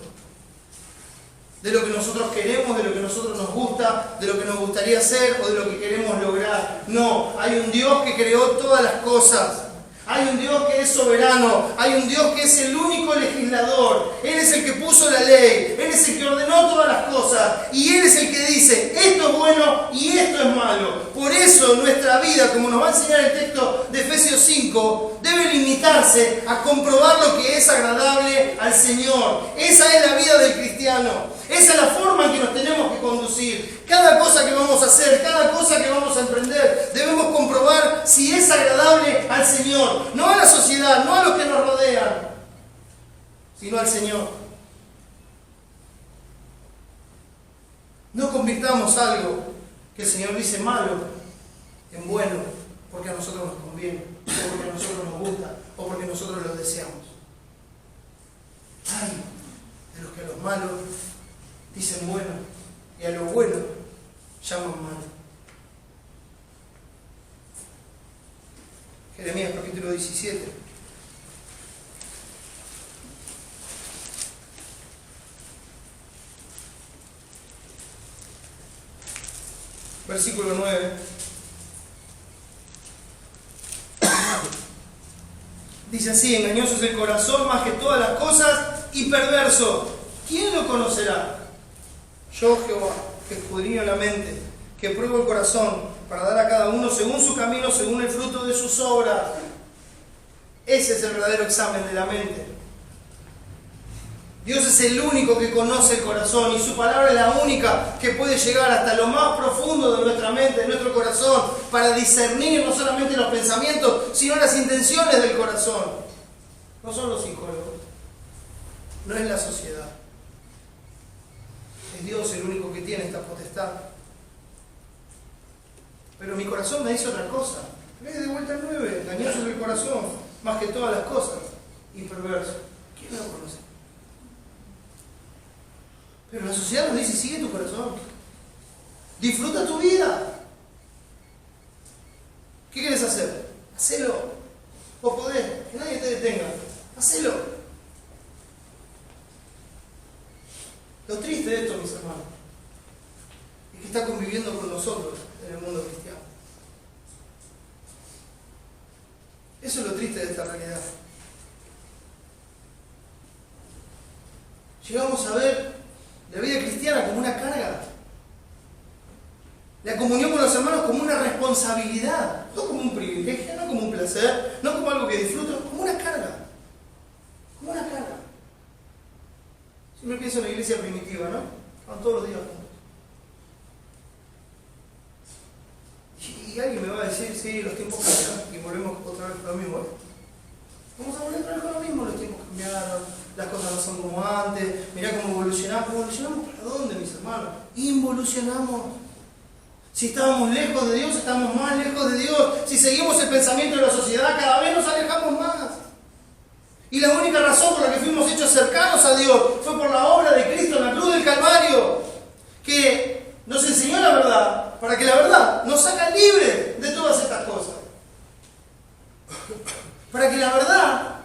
de lo que nosotros queremos, de lo que a nosotros nos gusta, de lo que nos gustaría hacer o de lo que queremos lograr. No, hay un Dios que creó todas las cosas. Hay un Dios que es soberano, hay un Dios que es el único legislador. Él es el que puso la ley, Él es el que ordenó todas las cosas y Él es el que dice, esto es bueno y esto es malo. Por eso nuestra vida, como nos va a enseñar el texto de Efesios 5, debe limitarse a comprobar lo que es agradable al Señor. Esa es la vida del cristiano. Esa es la forma en que nos tenemos que conducir. Cada cosa que vamos a hacer, cada cosa que vamos a emprender, debemos comprobar si es agradable al Señor. No a la sociedad, no a los que nos rodean, sino al Señor. No convirtamos algo que el Señor dice malo en bueno, porque a nosotros nos conviene, o porque a nosotros nos gusta, o porque nosotros lo deseamos. Ay, de los que a los malos dicen bueno y a lo bueno llaman malo. Jeremías capítulo 17. Versículo 9. Dice así: engañoso es el corazón más que todas las cosas y perverso. ¿Quién lo conocerá? Yo, Jehová, que escudriño la mente, que pruebo el corazón, para dar a cada uno según su camino, según el fruto de sus obras. Ese es el verdadero examen de la mente. Dios es el único que conoce el corazón y su palabra es la única que puede llegar hasta lo más profundo de nuestra mente, de nuestro corazón, para discernir no solamente los pensamientos, sino las intenciones del corazón. No son los psicólogos, no es la sociedad. Es Dios el único que tiene esta potestad. Pero mi corazón me dice otra cosa. Lee de vuelta el 9. Engañoso es el corazón, más que todas las cosas, y perverso. ¿Quién lo conoce? Pero la sociedad nos dice: sigue tu corazón. Disfruta tu vida. ¿Qué quieres hacer? Hacelo. Vos podés, que nadie te detenga. Hacelo. Lo triste de esto, mis hermanos, es que está conviviendo con nosotros en el mundo cristiano. Eso es lo triste de esta realidad. Llegamos a ver la vida cristiana como una carga. La comunión con los hermanos como una responsabilidad, no como un privilegio, no como un placer, no como algo que disfruto, como una carga. Como una carga. Siempre pienso en la iglesia primitiva, ¿no? Estaban todos los días juntos. Y alguien me va a decir: sí, los tiempos cambiaron y volvemos otra vez con lo mismo. Vamos a volver otra vez con lo mismo, los tiempos cambiaron, las cosas no son como antes, mirá cómo evolucionamos. ¿Evolucionamos para dónde, mis hermanos? Involucionamos. Si estábamos lejos de Dios, estamos más lejos de Dios. Si seguimos el pensamiento de la sociedad, cada vez nos alejamos más. Y la única razón por la que fuimos hechos cercanos a Dios fue por la obra de Cristo en la cruz del Calvario, que nos enseñó la verdad, para que la verdad nos haga libres de todas estas cosas. Para que la verdad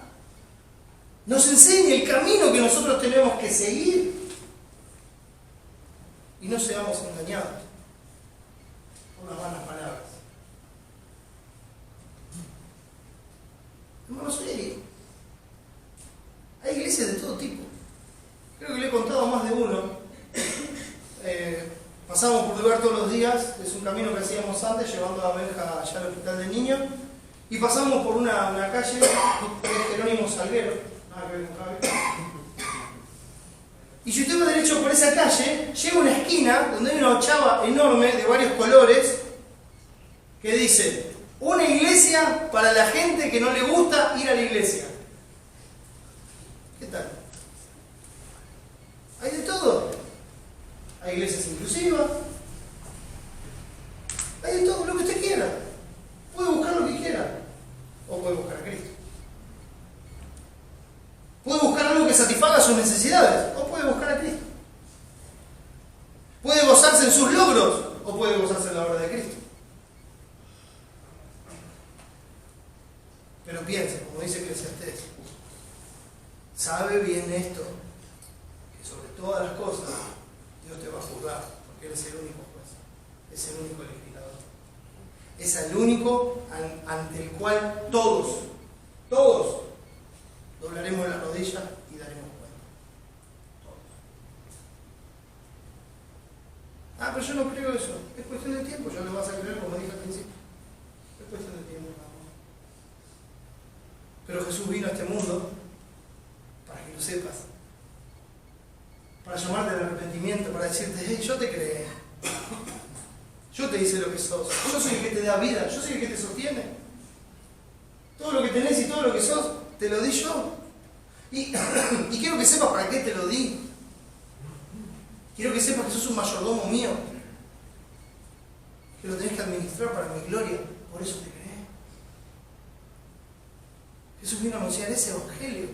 nos enseñe el camino que nosotros tenemos que seguir y no seamos engañados por las vanas palabras. Hermanos, hay iglesias de todo tipo. Creo que le he contado a más de uno. Pasamos por lugar todos los días. Es un camino que hacíamos antes, llevando a Benja allá al hospital de niños. Y pasamos por una calle que es Jerónimo Salguero. Nada que ver con Javi. Y si usted va derecho por esa calle, llega a una esquina donde hay una ochava enorme de varios colores que dice: una iglesia para la gente que no le gusta ir a la iglesia. ¿Qué tal? Hay de todo. Hay iglesias inclusivas. Hay de todo, lo que usted quiera. sus necesidades o puede buscar a Cristo. Puede gozarse en sus logros o puede gozarse en la obra de Cristo. Pero piensa, como dice Eclesiastés, sabe bien esto, que sobre todas las cosas Dios te va a juzgar, porque Él es el único juez, es el único legislador. Es el único ante el cual todos doblaremos la rodilla y daremos cuenta. Todos. Pero yo no creo eso. Es cuestión de tiempo. Ya lo vas a creer, como dije al principio. Es cuestión de tiempo. Pero Jesús vino a este mundo para que lo sepas. Para llamarte al arrepentimiento, para decirte, hey, yo te creé. Yo te hice lo que sos. Yo soy el que te da vida. Yo soy el que te sostiene. Todo lo que tenés y todo lo que sos, te lo di yo. Y quiero que sepas para qué te lo di. Quiero que sepas que sos un mayordomo mío. Que lo tenés que administrar para mi gloria. Por eso te creé. Jesús vino a anunciar ese evangelio.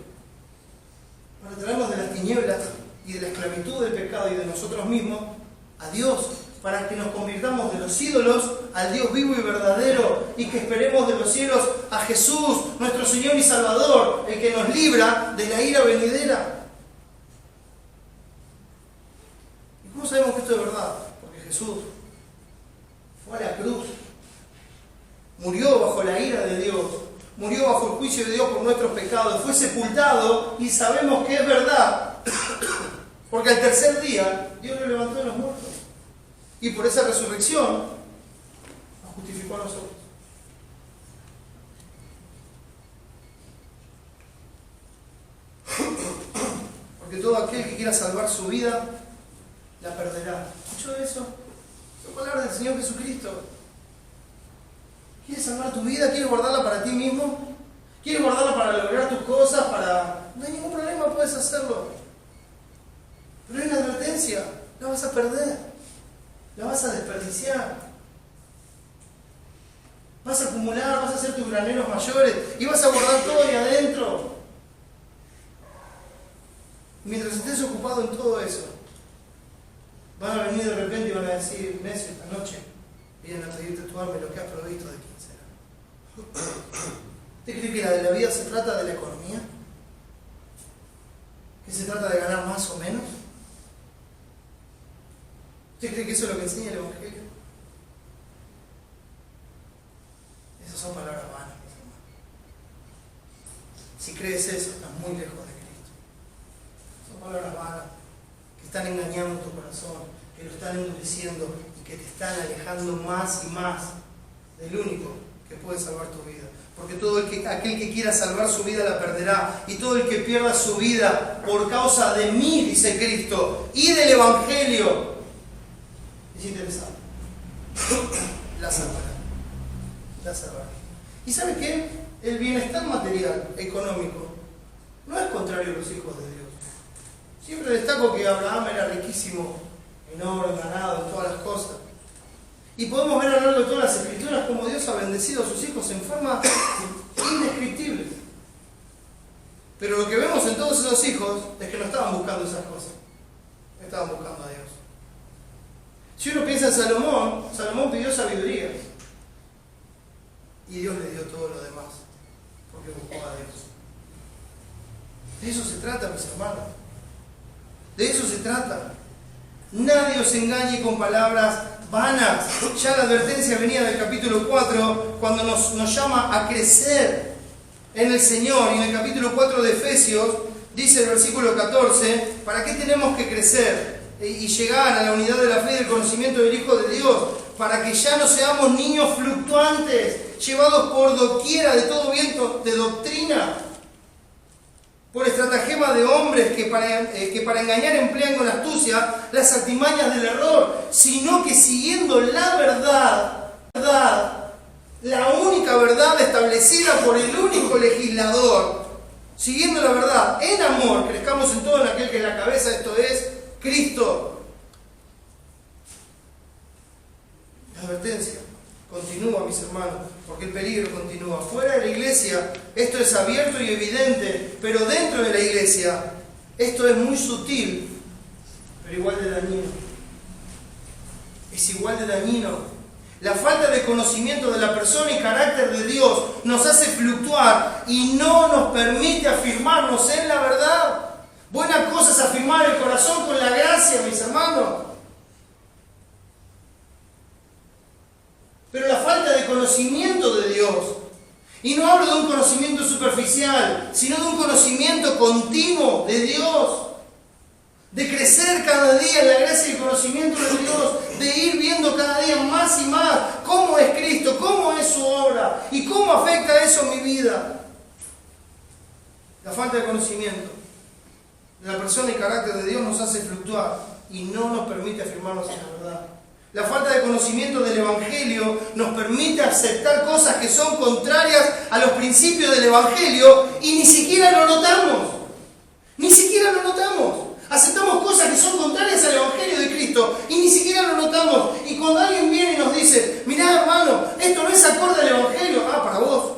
Para traernos de las tinieblas y de la esclavitud del pecado y de nosotros mismos a Dios. Para que nos convirtamos de los ídolos al Dios vivo y verdadero y que esperemos de los cielos a Jesús, nuestro Señor y Salvador, el que nos libra de la ira venidera. ¿Y cómo sabemos que esto es verdad? Porque Jesús fue a la cruz, murió bajo la ira de Dios, murió bajo el juicio de Dios por nuestros pecados, fue sepultado y sabemos que es verdad, porque al tercer día Dios lo levantó de los muertos. Y por esa resurrección nos justificó a nosotros. Porque todo aquel que quiera salvar su vida, la perderá. ¿Escuchó eso? Son palabras del Señor Jesucristo. ¿Quieres salvar tu vida? ¿Quieres guardarla para ti mismo? ¿Quieres guardarla para lograr tus cosas? No hay ningún problema, puedes hacerlo. Pero hay una advertencia, la vas a perder. La vas a desperdiciar. Vas a acumular, vas a hacer tus graneros mayores y vas a guardar todo ahí adentro. Mientras estés ocupado en todo eso, van a venir de repente y van a decir, necio, esta noche vienen a pedirte tu alma y lo que has provisto, ¿de quién será? ¿Usted cree que la vida se trata de la economía? ¿Que se trata de ganar más o menos? ¿Usted cree que eso es lo que enseña el Evangelio? Esas son palabras vanas, mis hermanos. Si crees eso, estás muy lejos de Cristo. Son palabras vanas que están engañando tu corazón, que lo están endureciendo y que te están alejando más y más del único que puede salvar tu vida. Porque aquel que quiera salvar su vida la perderá. Y todo el que pierda su vida por causa de mí, dice Cristo, y del Evangelio, es interesante. La salvará. La salvará. ¿Y sabe qué? El bienestar material, económico, no es contrario a los hijos de Dios. Siempre destaco que Abraham era riquísimo en oro, en ganado, en todas las cosas. Y podemos ver a lo largo de todas las Escrituras cómo Dios ha bendecido a sus hijos en forma indescriptible. Pero lo que vemos en todos esos hijos es que no estaban buscando esas cosas. Estaban buscando a Dios. Si uno piensa en Salomón, Salomón pidió sabiduría. Y Dios le dio todo lo demás. Porque buscó a Dios. De eso se trata, mis hermanos. De eso se trata. Nadie os engañe con palabras vanas. Ya la advertencia venía del capítulo 4, cuando nos llama a crecer en el Señor. Y en el capítulo 4 de Efesios, dice el versículo 14, ¿para qué tenemos que crecer y llegar a la unidad de la fe y del conocimiento del Hijo de Dios? Para que ya no seamos niños fluctuantes, llevados por doquiera de todo viento de doctrina, por estratagema de hombres que para engañar emplean con astucia las artimañas del error, sino que siguiendo la verdad, la única verdad establecida por el único legislador, siguiendo la verdad en amor, crezcamos en todo en aquel que es la cabeza, esto es Cristo. La advertencia continúa, mis hermanos, porque el peligro continúa. Fuera de la iglesia esto es abierto y evidente, pero dentro de la iglesia Esto es muy sutil, pero igual de dañino. Es igual de dañino. La falta de conocimiento de la persona y carácter de Dios nos hace fluctuar y no nos permite afirmarnos en la verdad. Buena cosa es afirmar el corazón con la gracia, mis hermanos. Pero la falta de conocimiento de Dios, y no hablo de un conocimiento superficial, sino de un conocimiento continuo de Dios, de crecer cada día en la gracia y el conocimiento de Dios, de ir viendo cada día más y más cómo es Cristo, cómo es su obra y cómo afecta eso mi vida. La falta de conocimiento de la persona y carácter de Dios nos hace fluctuar y no nos permite afirmarnos en la verdad. La falta de conocimiento del Evangelio nos permite aceptar cosas que son contrarias a los principios del Evangelio y ni siquiera lo notamos. Ni siquiera lo notamos. Aceptamos cosas que son contrarias al Evangelio de Cristo y ni siquiera lo notamos. Y cuando alguien viene y nos dice, mirá hermano, esto no es acorde al Evangelio. Ah, para vos.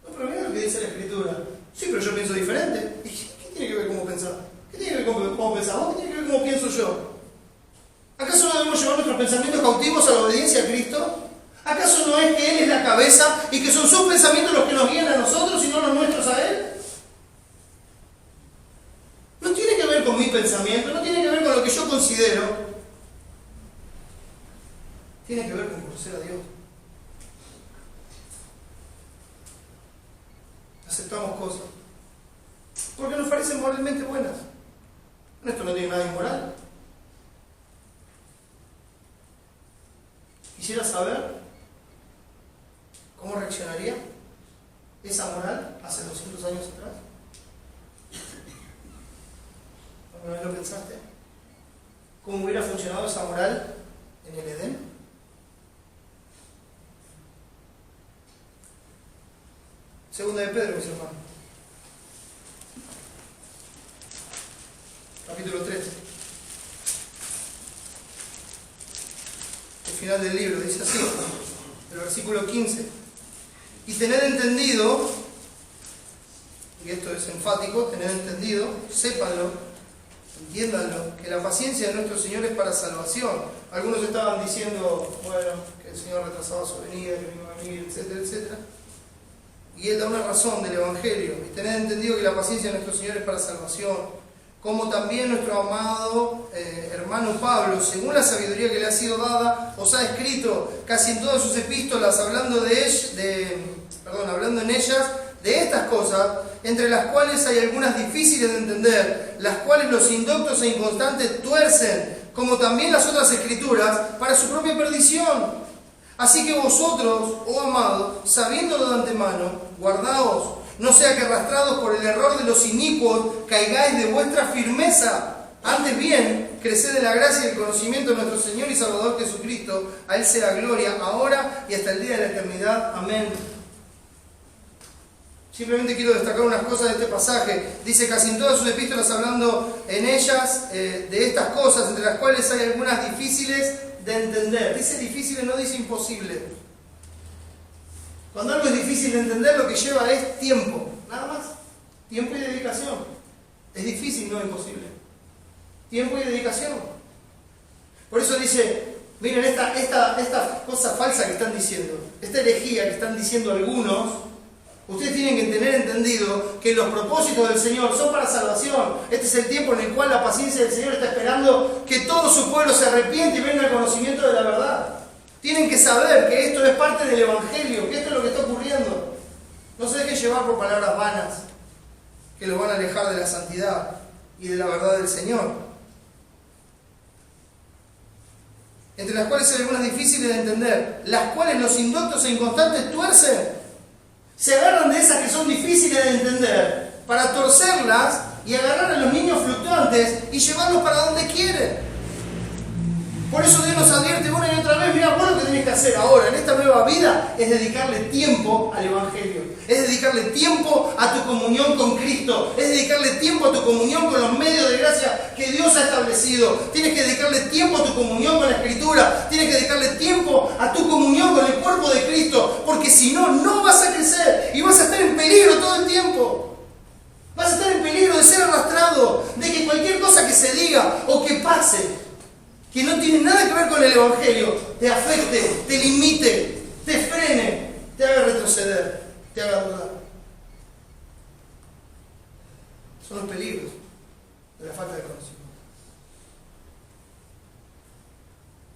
No, pero mirá lo que dice la Escritura. Sí, pero yo pienso diferente. ¿Qué tiene que ver cómo pensar? ¿Qué tiene que ver con cómo pensás vos? ¿Qué tiene que ver cómo pienso yo? ¿Acaso no debemos llevar nuestros pensamientos cautivos a la obediencia a Cristo? ¿Acaso no es que Él es la cabeza y que son sus pensamientos los que nos guían a nosotros y no los nuestros a Él? No tiene que ver con mi pensamiento, no tiene que ver con lo que yo considero. Tiene que ver con conocer a Dios. Aceptamos cosas porque nos parecen moralmente buenas. Esto no tiene nada inmoral. Quisiera saber cómo reaccionaría esa moral hace 200 años atrás. ¿Alguna vez lo pensaste? ¿Cómo hubiera funcionado esa moral en el Edén? Segunda de Pedro, mis hermanos. Capítulo 3. El final del libro dice así, el versículo 15. Y tened entendido, y esto es enfático, tened entendido, sépanlo, entiéndanlo, que la paciencia de nuestro Señor es para salvación. Algunos estaban diciendo, bueno, que el Señor retrasaba su venida, que no iba a venir, etcétera, etcétera. Y Él da una razón del Evangelio. Y tened entendido que la paciencia de nuestro Señor es para salvación. Como también nuestro amado hermano Pablo, según la sabiduría que le ha sido dada, os ha escrito casi en todas sus epístolas, hablando en ellas de estas cosas, entre las cuales hay algunas difíciles de entender, las cuales los indoctos e inconstantes tuercen, como también las otras escrituras, para su propia perdición. Así que vosotros, oh amados, sabiéndolo de antemano, guardaos, no sea que arrastrados por el error de los inicuos caigáis de vuestra firmeza. Antes bien, creced en la gracia y el conocimiento de nuestro Señor y Salvador Jesucristo. A Él sea gloria ahora y hasta el día de la eternidad. Amén. Simplemente quiero destacar unas cosas de este pasaje. Dice casi en todas sus epístolas, hablando en ellas de estas cosas, entre las cuales hay algunas difíciles de entender. Dice difíciles, no dice imposible. Cuando algo es difícil de entender, lo que lleva es tiempo, nada más. Tiempo y dedicación. Es difícil, no imposible. Tiempo y dedicación. Por eso dice, miren, esta cosa falsa que están diciendo, esta herejía que están diciendo algunos, ustedes tienen que tener entendido que los propósitos del Señor son para salvación. Este es el tiempo en el cual la paciencia del Señor está esperando que todo su pueblo se arrepiente y venga al conocimiento de la verdad. Tienen que saber que esto es parte del Evangelio, que esto es lo que está ocurriendo. No se dejen llevar por palabras vanas que los van a alejar de la santidad y de la verdad del Señor. Entre las cuales hay algunas difíciles de entender, las cuales los indoctos e inconstantes tuercen. Se agarran de esas que son difíciles de entender para torcerlas y agarrar a los niños fluctuantes y llevarlos para donde quieren. Por eso Dios nos advierte una y otra vez, mira, vos lo que tenés que hacer ahora, en esta nueva vida, es dedicarle tiempo al Evangelio. Es dedicarle tiempo a tu comunión con Cristo. Es dedicarle tiempo a tu comunión con los medios de gracia que Dios ha establecido. Tienes que dedicarle tiempo a tu comunión con la Escritura. Tienes que dedicarle tiempo a tu comunión con el cuerpo de Cristo. Porque si no, no vas a crecer y vas a estar en peligro todo el tiempo. diga o que pase, que no tiene nada que ver con el Evangelio, te afecte, te limite, te frene, te haga retroceder, te haga dudar. Son los peligros de la falta de conocimiento.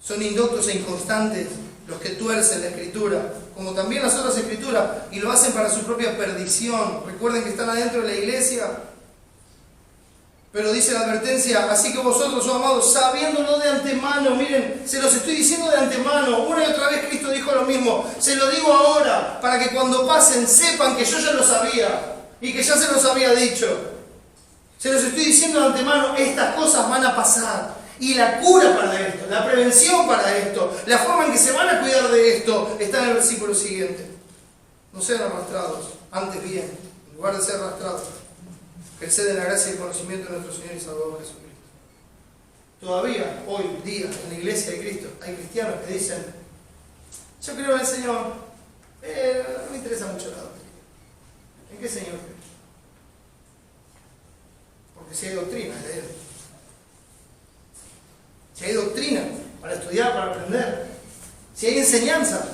Son indoctos e inconstantes los que tuercen la Escritura, como también las otras Escrituras, y lo hacen para su propia perdición. Recuerden que están adentro de la iglesia. Pero dice la advertencia, así que vosotros, oh amados, sabiéndolo de antemano, miren, se los estoy diciendo de antemano, una y otra vez Cristo dijo lo mismo, se lo digo ahora, para que cuando pasen sepan que yo ya lo sabía, y que ya se los había dicho. Se los estoy diciendo de antemano, estas cosas van a pasar. Y la cura para esto, la prevención para esto, la forma en que se van a cuidar de esto, está en el versículo siguiente. No sean arrastrados, antes bien, en lugar de ser arrastrados, creced en la gracia y el conocimiento de nuestro Señor y Salvador Jesucristo. Todavía, hoy día, en la iglesia de Cristo, hay cristianos que dicen, yo creo en el Señor, no me interesa mucho la doctrina. ¿En qué Señor crees? Porque si hay doctrina, es de Él. Si hay doctrina para estudiar, para aprender, si hay enseñanza,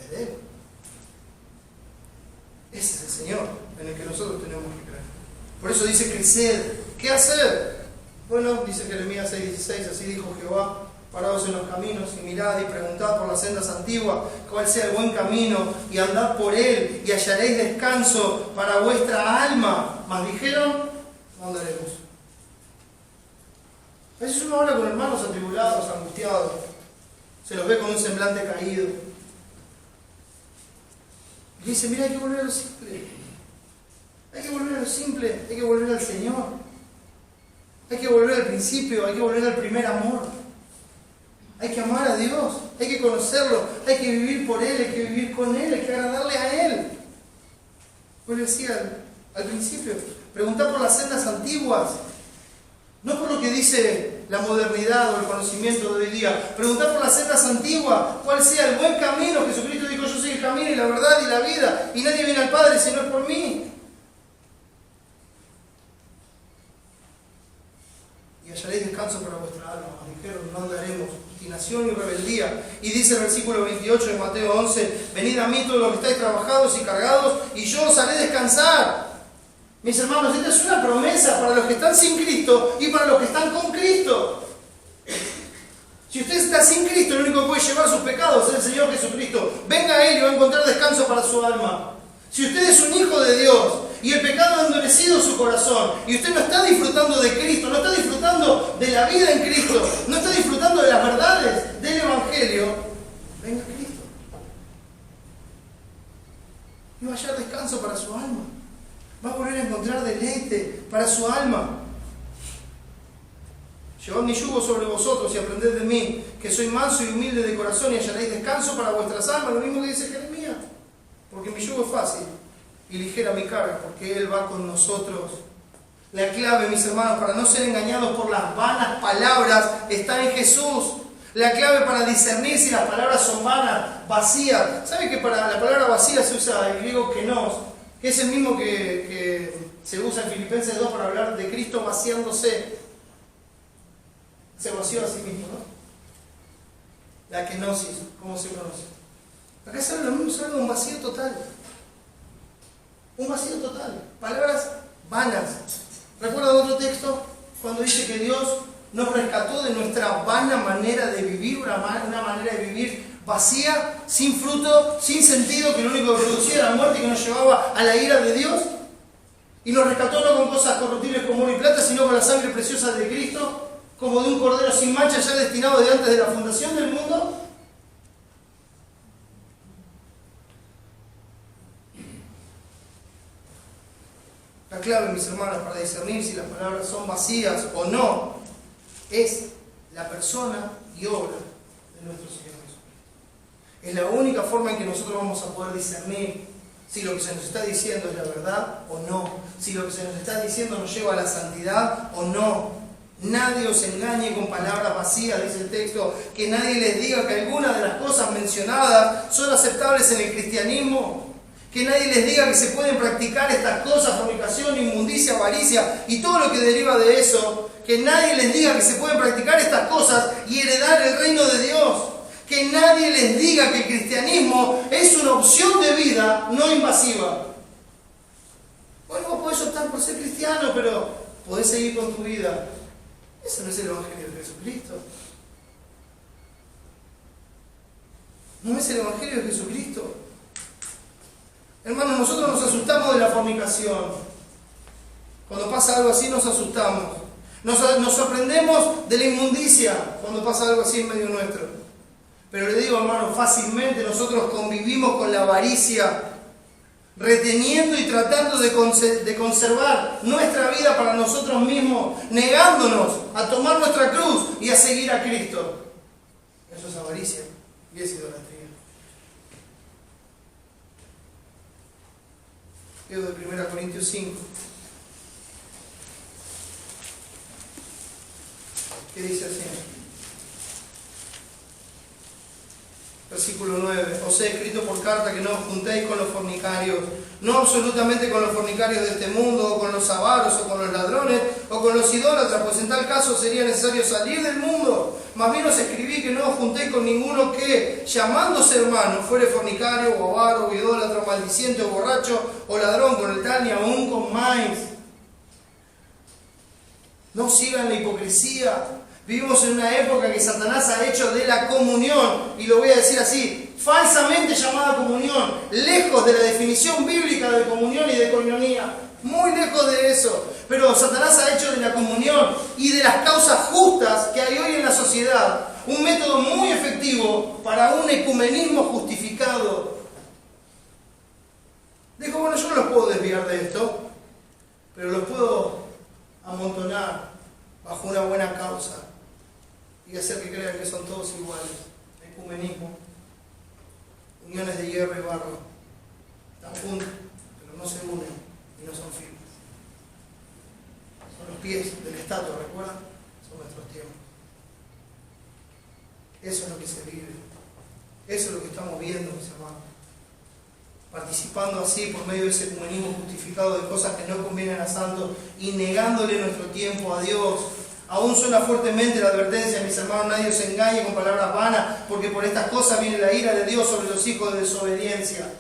es de Él. Ese es el Señor en el que nosotros tenemos que creer. Por eso dice crecer. ¿Qué hacer? Bueno, dice Jeremías 6:16, así dijo Jehová, paraos en los caminos y mirad y preguntad por las sendas antiguas, cuál sea el buen camino, y andad por él, y hallaréis descanso para vuestra alma. Mas dijeron, no andaremos. A veces uno habla con hermanos atribulados, angustiados, se los ve con un semblante caído. Y dice, mira, hay que volver a lo simple. Hay que volver a lo simple, hay que volver al Señor. Hay que volver al principio, hay que volver al primer amor. Hay que amar a Dios, hay que conocerlo, hay que vivir por Él, hay que vivir con Él, hay que agradarle a Él. Pues decía al principio, preguntar por las sendas antiguas. No por lo que dice la modernidad o el conocimiento de hoy día. Preguntar por las sendas antiguas, cuál sea el buen camino. Jesucristo dijo, yo soy el camino y la verdad y la vida, y nadie viene al Padre si no es por mí. Y hallaréis descanso para vuestra alma. Dijeron, no andaremos, obstinación y rebeldía. Y dice el versículo 28 de Mateo 11, venid a mí todos los que estáis trabajados y cargados, y yo os haré descansar. Mis hermanos, esta es una promesa para los que están sin Cristo y para los que están con Cristo. Si usted está sin Cristo, el único que puede llevar sus pecados es el Señor Jesucristo. Venga a Él y va a encontrar descanso para su alma. Si usted es un hijo de Dios y el pecado ha endurecido su corazón y usted no está disfrutando de Cristo, no está disfrutando de la vida en Cristo, no está disfrutando de las verdades del Evangelio, venga a Cristo. Y va a hallar descanso para su alma. Va a volver a encontrar deleite para su alma. Llevad mi yugo sobre vosotros y aprended de mí, que soy manso y humilde de corazón, y hallaréis descanso para vuestras almas. Lo mismo que dice Jeremías. Porque mi yugo es fácil y ligera mi carga, porque Él va con nosotros. La clave, mis hermanos, para no ser engañados por las vanas palabras, está en Jesús. La clave para discernir si las palabras son vanas, vacías. ¿Sabe que para la palabra vacía se usa el griego kenos? Que es el mismo que se usa en Filipenses 2 para hablar de Cristo vaciándose. Se vació a sí mismo, ¿no? La kenosis, ¿cómo se conoce? Acá se habla de un vacío total. Un vacío total. Palabras vanas. ¿Recuerdan otro texto? Cuando dice que Dios nos rescató de nuestra vana manera de vivir, una manera de vivir vacía, sin fruto, sin sentido, que lo único que producía era muerte y que nos llevaba a la ira de Dios. Y nos rescató no con cosas corruptibles como oro y plata, sino con la sangre preciosa de Cristo, como de un cordero sin mancha ya destinado de antes de la fundación del mundo. La clave, mis hermanos, para discernir si las palabras son vacías o no, es la persona y obra de nuestro Señor Jesucristo. Es la única forma en que nosotros vamos a poder discernir si lo que se nos está diciendo es la verdad o no, si lo que se nos está diciendo nos lleva a la santidad o no. Nadie os engañe con palabras vacías, dice el texto, que nadie les diga que algunas de las cosas mencionadas son aceptables en el cristianismo, Que nadie les diga que se pueden practicar estas cosas, fornicación, inmundicia, avaricia y todo lo que deriva de eso. Que nadie les diga que se pueden practicar estas cosas y heredar el reino de Dios. Que nadie les diga que el cristianismo es una opción de vida no invasiva. Bueno, vos podés optar por ser cristiano, pero podés seguir con tu vida. Eso no es el Evangelio de Jesucristo. No es el Evangelio de Jesucristo. Hermanos, nosotros nos asustamos de la fornicación. Cuando pasa algo así nos asustamos. Nos sorprendemos de la inmundicia cuando pasa algo así en medio nuestro. Pero le digo, hermano, fácilmente nosotros convivimos con la avaricia, reteniendo y tratando de conservar nuestra vida para nosotros mismos, negándonos a tomar nuestra cruz y a seguir a Cristo. Eso es avaricia y es idolatría. Leo de 1 Corintios 5. ¿Qué dice así? Versículo 9. Os he escrito por carta que no os juntéis con los fornicarios, no absolutamente con los fornicarios de este mundo, o con los avaros, o con los ladrones, o con los idólatras, pues en tal caso sería necesario salir del mundo. Más bien os escribí que no os juntéis con ninguno que, llamándose hermano, fuere fornicario, o avaro, o idólatra, o maldiciente, o borracho, o ladrón, con el tal ni aún con más. No sigan la hipocresía. Vivimos en una época que Satanás ha hecho de la comunión, y lo voy a decir así, falsamente llamada comunión, lejos de la definición bíblica de comunión y de coinonía, muy lejos de eso. Pero Satanás ha hecho de la comunión y de las causas justas que hay hoy en la sociedad un método muy efectivo para un ecumenismo justificado. Dijo, bueno, yo no los puedo desviar de esto, pero los puedo amontonar bajo una buena causa y hacer que crean que son todos iguales. Ecumenismo, uniones de hierro y barro, están juntos, pero no se unen y no son firmes. Son los pies del estatua, ¿recuerdan? Son nuestros tiempos. Eso es lo que se vive. Eso es lo que estamos viendo, mis hermanos. Participando así por medio de ese ecumenismo justificado de cosas que no convienen a santos y negándole nuestro tiempo a Dios. Aún suena fuertemente la advertencia, mis hermanos, nadie os engañe con palabras vanas, porque por estas cosas viene la ira de Dios sobre los hijos de desobediencia.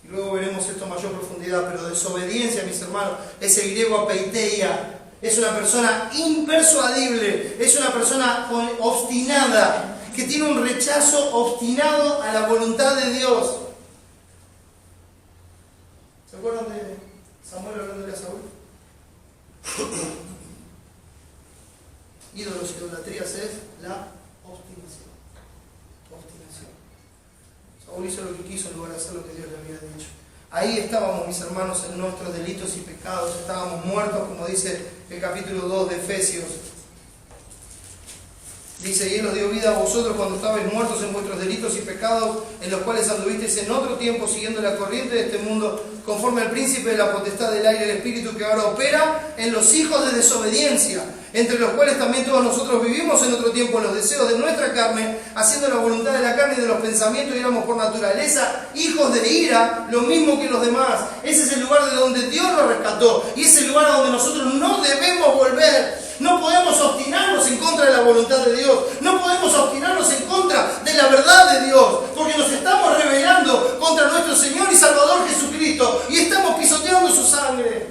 Y luego veremos esto en mayor profundidad, pero desobediencia, mis hermanos, ese griego apeiteia, es una persona impersuadible, es una persona obstinada, que tiene un rechazo obstinado a la voluntad de Dios. ¿Se acuerdan de Samuel hablando de Saúl? Ídolos y idolatrías es la obstinación. Saúl hizo lo que quiso en lugar de hacer lo que Dios le había dicho. Ahí estábamos, mis hermanos, en nuestros delitos y pecados. Estábamos muertos, como dice el capítulo 2 de Efesios. Dice, y Él os dio vida a vosotros cuando estabais muertos en vuestros delitos y pecados, en los cuales anduvisteis en otro tiempo siguiendo la corriente de este mundo, conforme al príncipe de la potestad del aire, el espíritu que ahora opera en los hijos de desobediencia, entre los cuales también todos nosotros vivimos en otro tiempo en los deseos de nuestra carne, haciendo la voluntad de la carne y de los pensamientos, y éramos por naturaleza hijos de ira, lo mismo que los demás. Ese es el lugar de donde Dios nos rescató, y es el lugar a donde nosotros no debemos volver. No podemos obstinarnos en contra de la voluntad de Dios. No podemos obstinarnos en contra de la verdad de Dios. Porque nos estamos rebelando contra nuestro Señor y Salvador Jesucristo. Y estamos pisoteando su sangre.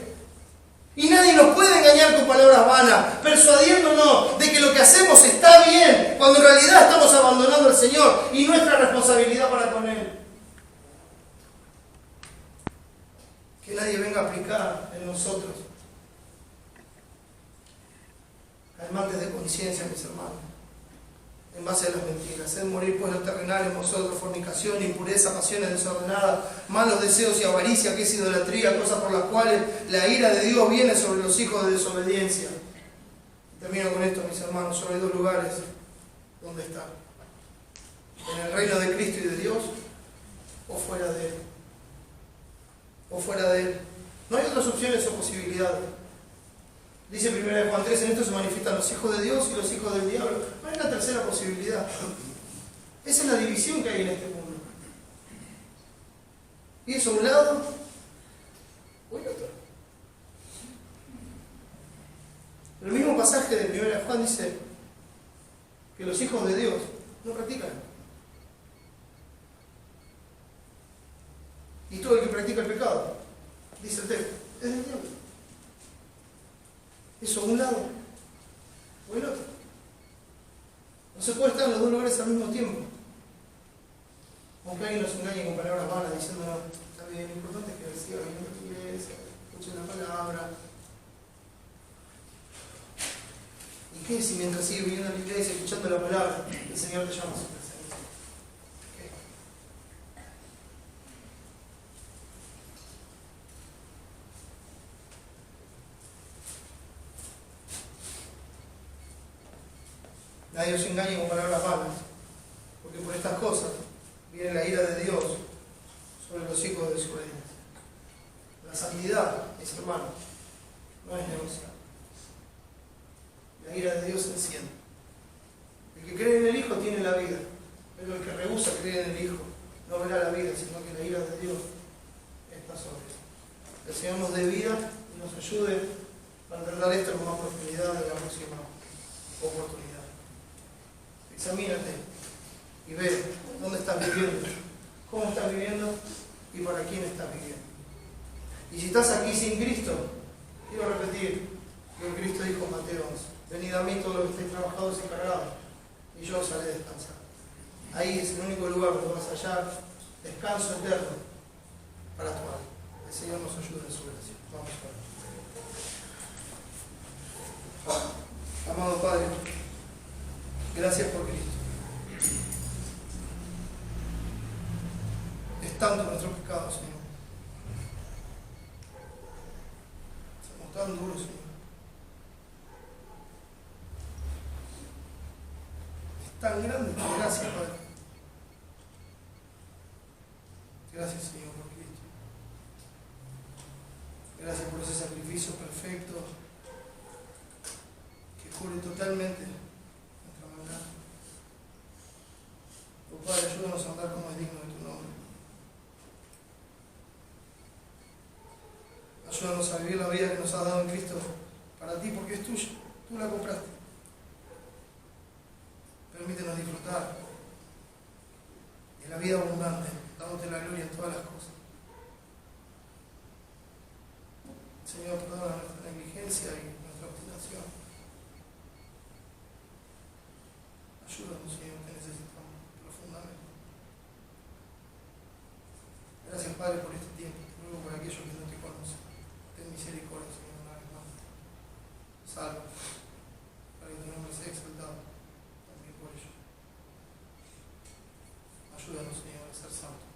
Y nadie nos puede engañar con palabras vanas, persuadiéndonos de que lo que hacemos está bien, cuando en realidad estamos abandonando al Señor y nuestra responsabilidad para con Él. Que nadie venga a aplicar en nosotros calmantes de conciencia, mis hermanos, en base a las mentiras. Haced morir pues lo terrenal en vosotros, fornicación, impureza, pasiones desordenadas, malos deseos y avaricia, que es idolatría, cosas por las cuales la ira de Dios viene sobre los hijos de desobediencia. Termino con esto, mis hermanos. Solo hay dos lugares donde estar: en el reino de Cristo y de Dios, o fuera de Él. O fuera de Él. No hay otras opciones o posibilidades. Dice 1 Juan 3, en esto se manifiestan los hijos de Dios y los hijos del diablo. No hay una tercera posibilidad. Esa es la división que hay en este mundo. ¿irse a un lado o el otro? El mismo pasaje de 1 Juan dice que los hijos de Dios no practican. Y todo el que practica el pecado, dice el texto, es del diablo. ¿Eso a un lado o el otro? No se puede estar en los dos lugares al mismo tiempo. Aunque alguien nos engañe con palabras vanas diciendo, no, está bien, lo importante es que sigan viniendo a tu iglesia, escuchen la palabra. ¿Y qué si mientras sigue viniendo a la iglesia, escuchando la palabra, el Señor te llama a su presencia? ¿Qué? Nadie os engañe con palabras vanas, porque por estas cosas viene la ira de Dios sobre los hijos de desobediencia. La santidad, mis hermanos, no es negociable. La ira de Dios se enciende. El que cree en el Hijo tiene la vida, pero el que rehúsa creer en el Hijo no verá la vida, sino que la ira de Dios está sobre él. El Señor nos dé vida y nos ayude a entender esto con más profundidad en la próxima oportunidad. Examínate y ve dónde estás viviendo, cómo estás viviendo y para quién estás viviendo. Y si estás aquí sin Cristo, quiero repetir lo que Cristo dijo en Mateo 11. Venid a mí todos los que estéis trabajados y cargados, y yo os haré descansar. Ahí es el único lugar donde vas a hallar descanso eterno para tu alma. El Señor nos ayude en su gracia. Vamos a orar. Amado Padre, gracias por Cristo. Es tanto nuestro pecado, Señor. Somos tan duros, Señor. Es tan grande tu gracia, Padre. Gracias, Señor, por Cristo. Gracias por ese sacrificio perfecto que cubre totalmente nuestra maldad. Oh Padre, ayúdanos a andar como es digno de tu nombre. Ayúdanos a vivir la vida que nos has dado en Cristo para ti, porque es tuya. Tú la compraste. Permítenos disfrutar de la vida abundante, dándote la gloria en todas las cosas. Señor, perdona nuestra negligencia y nuestra obstinación. Ayúdanos, Señor, te necesitamos profundamente. Gracias, Padre, por este tiempo. Te ruego por aquellos que no te conocen. Ten misericordia, Señor, una vez más. Salva, para que tu nombre sea exaltado también por ellos. Ayúdanos, Señor, a ser santos.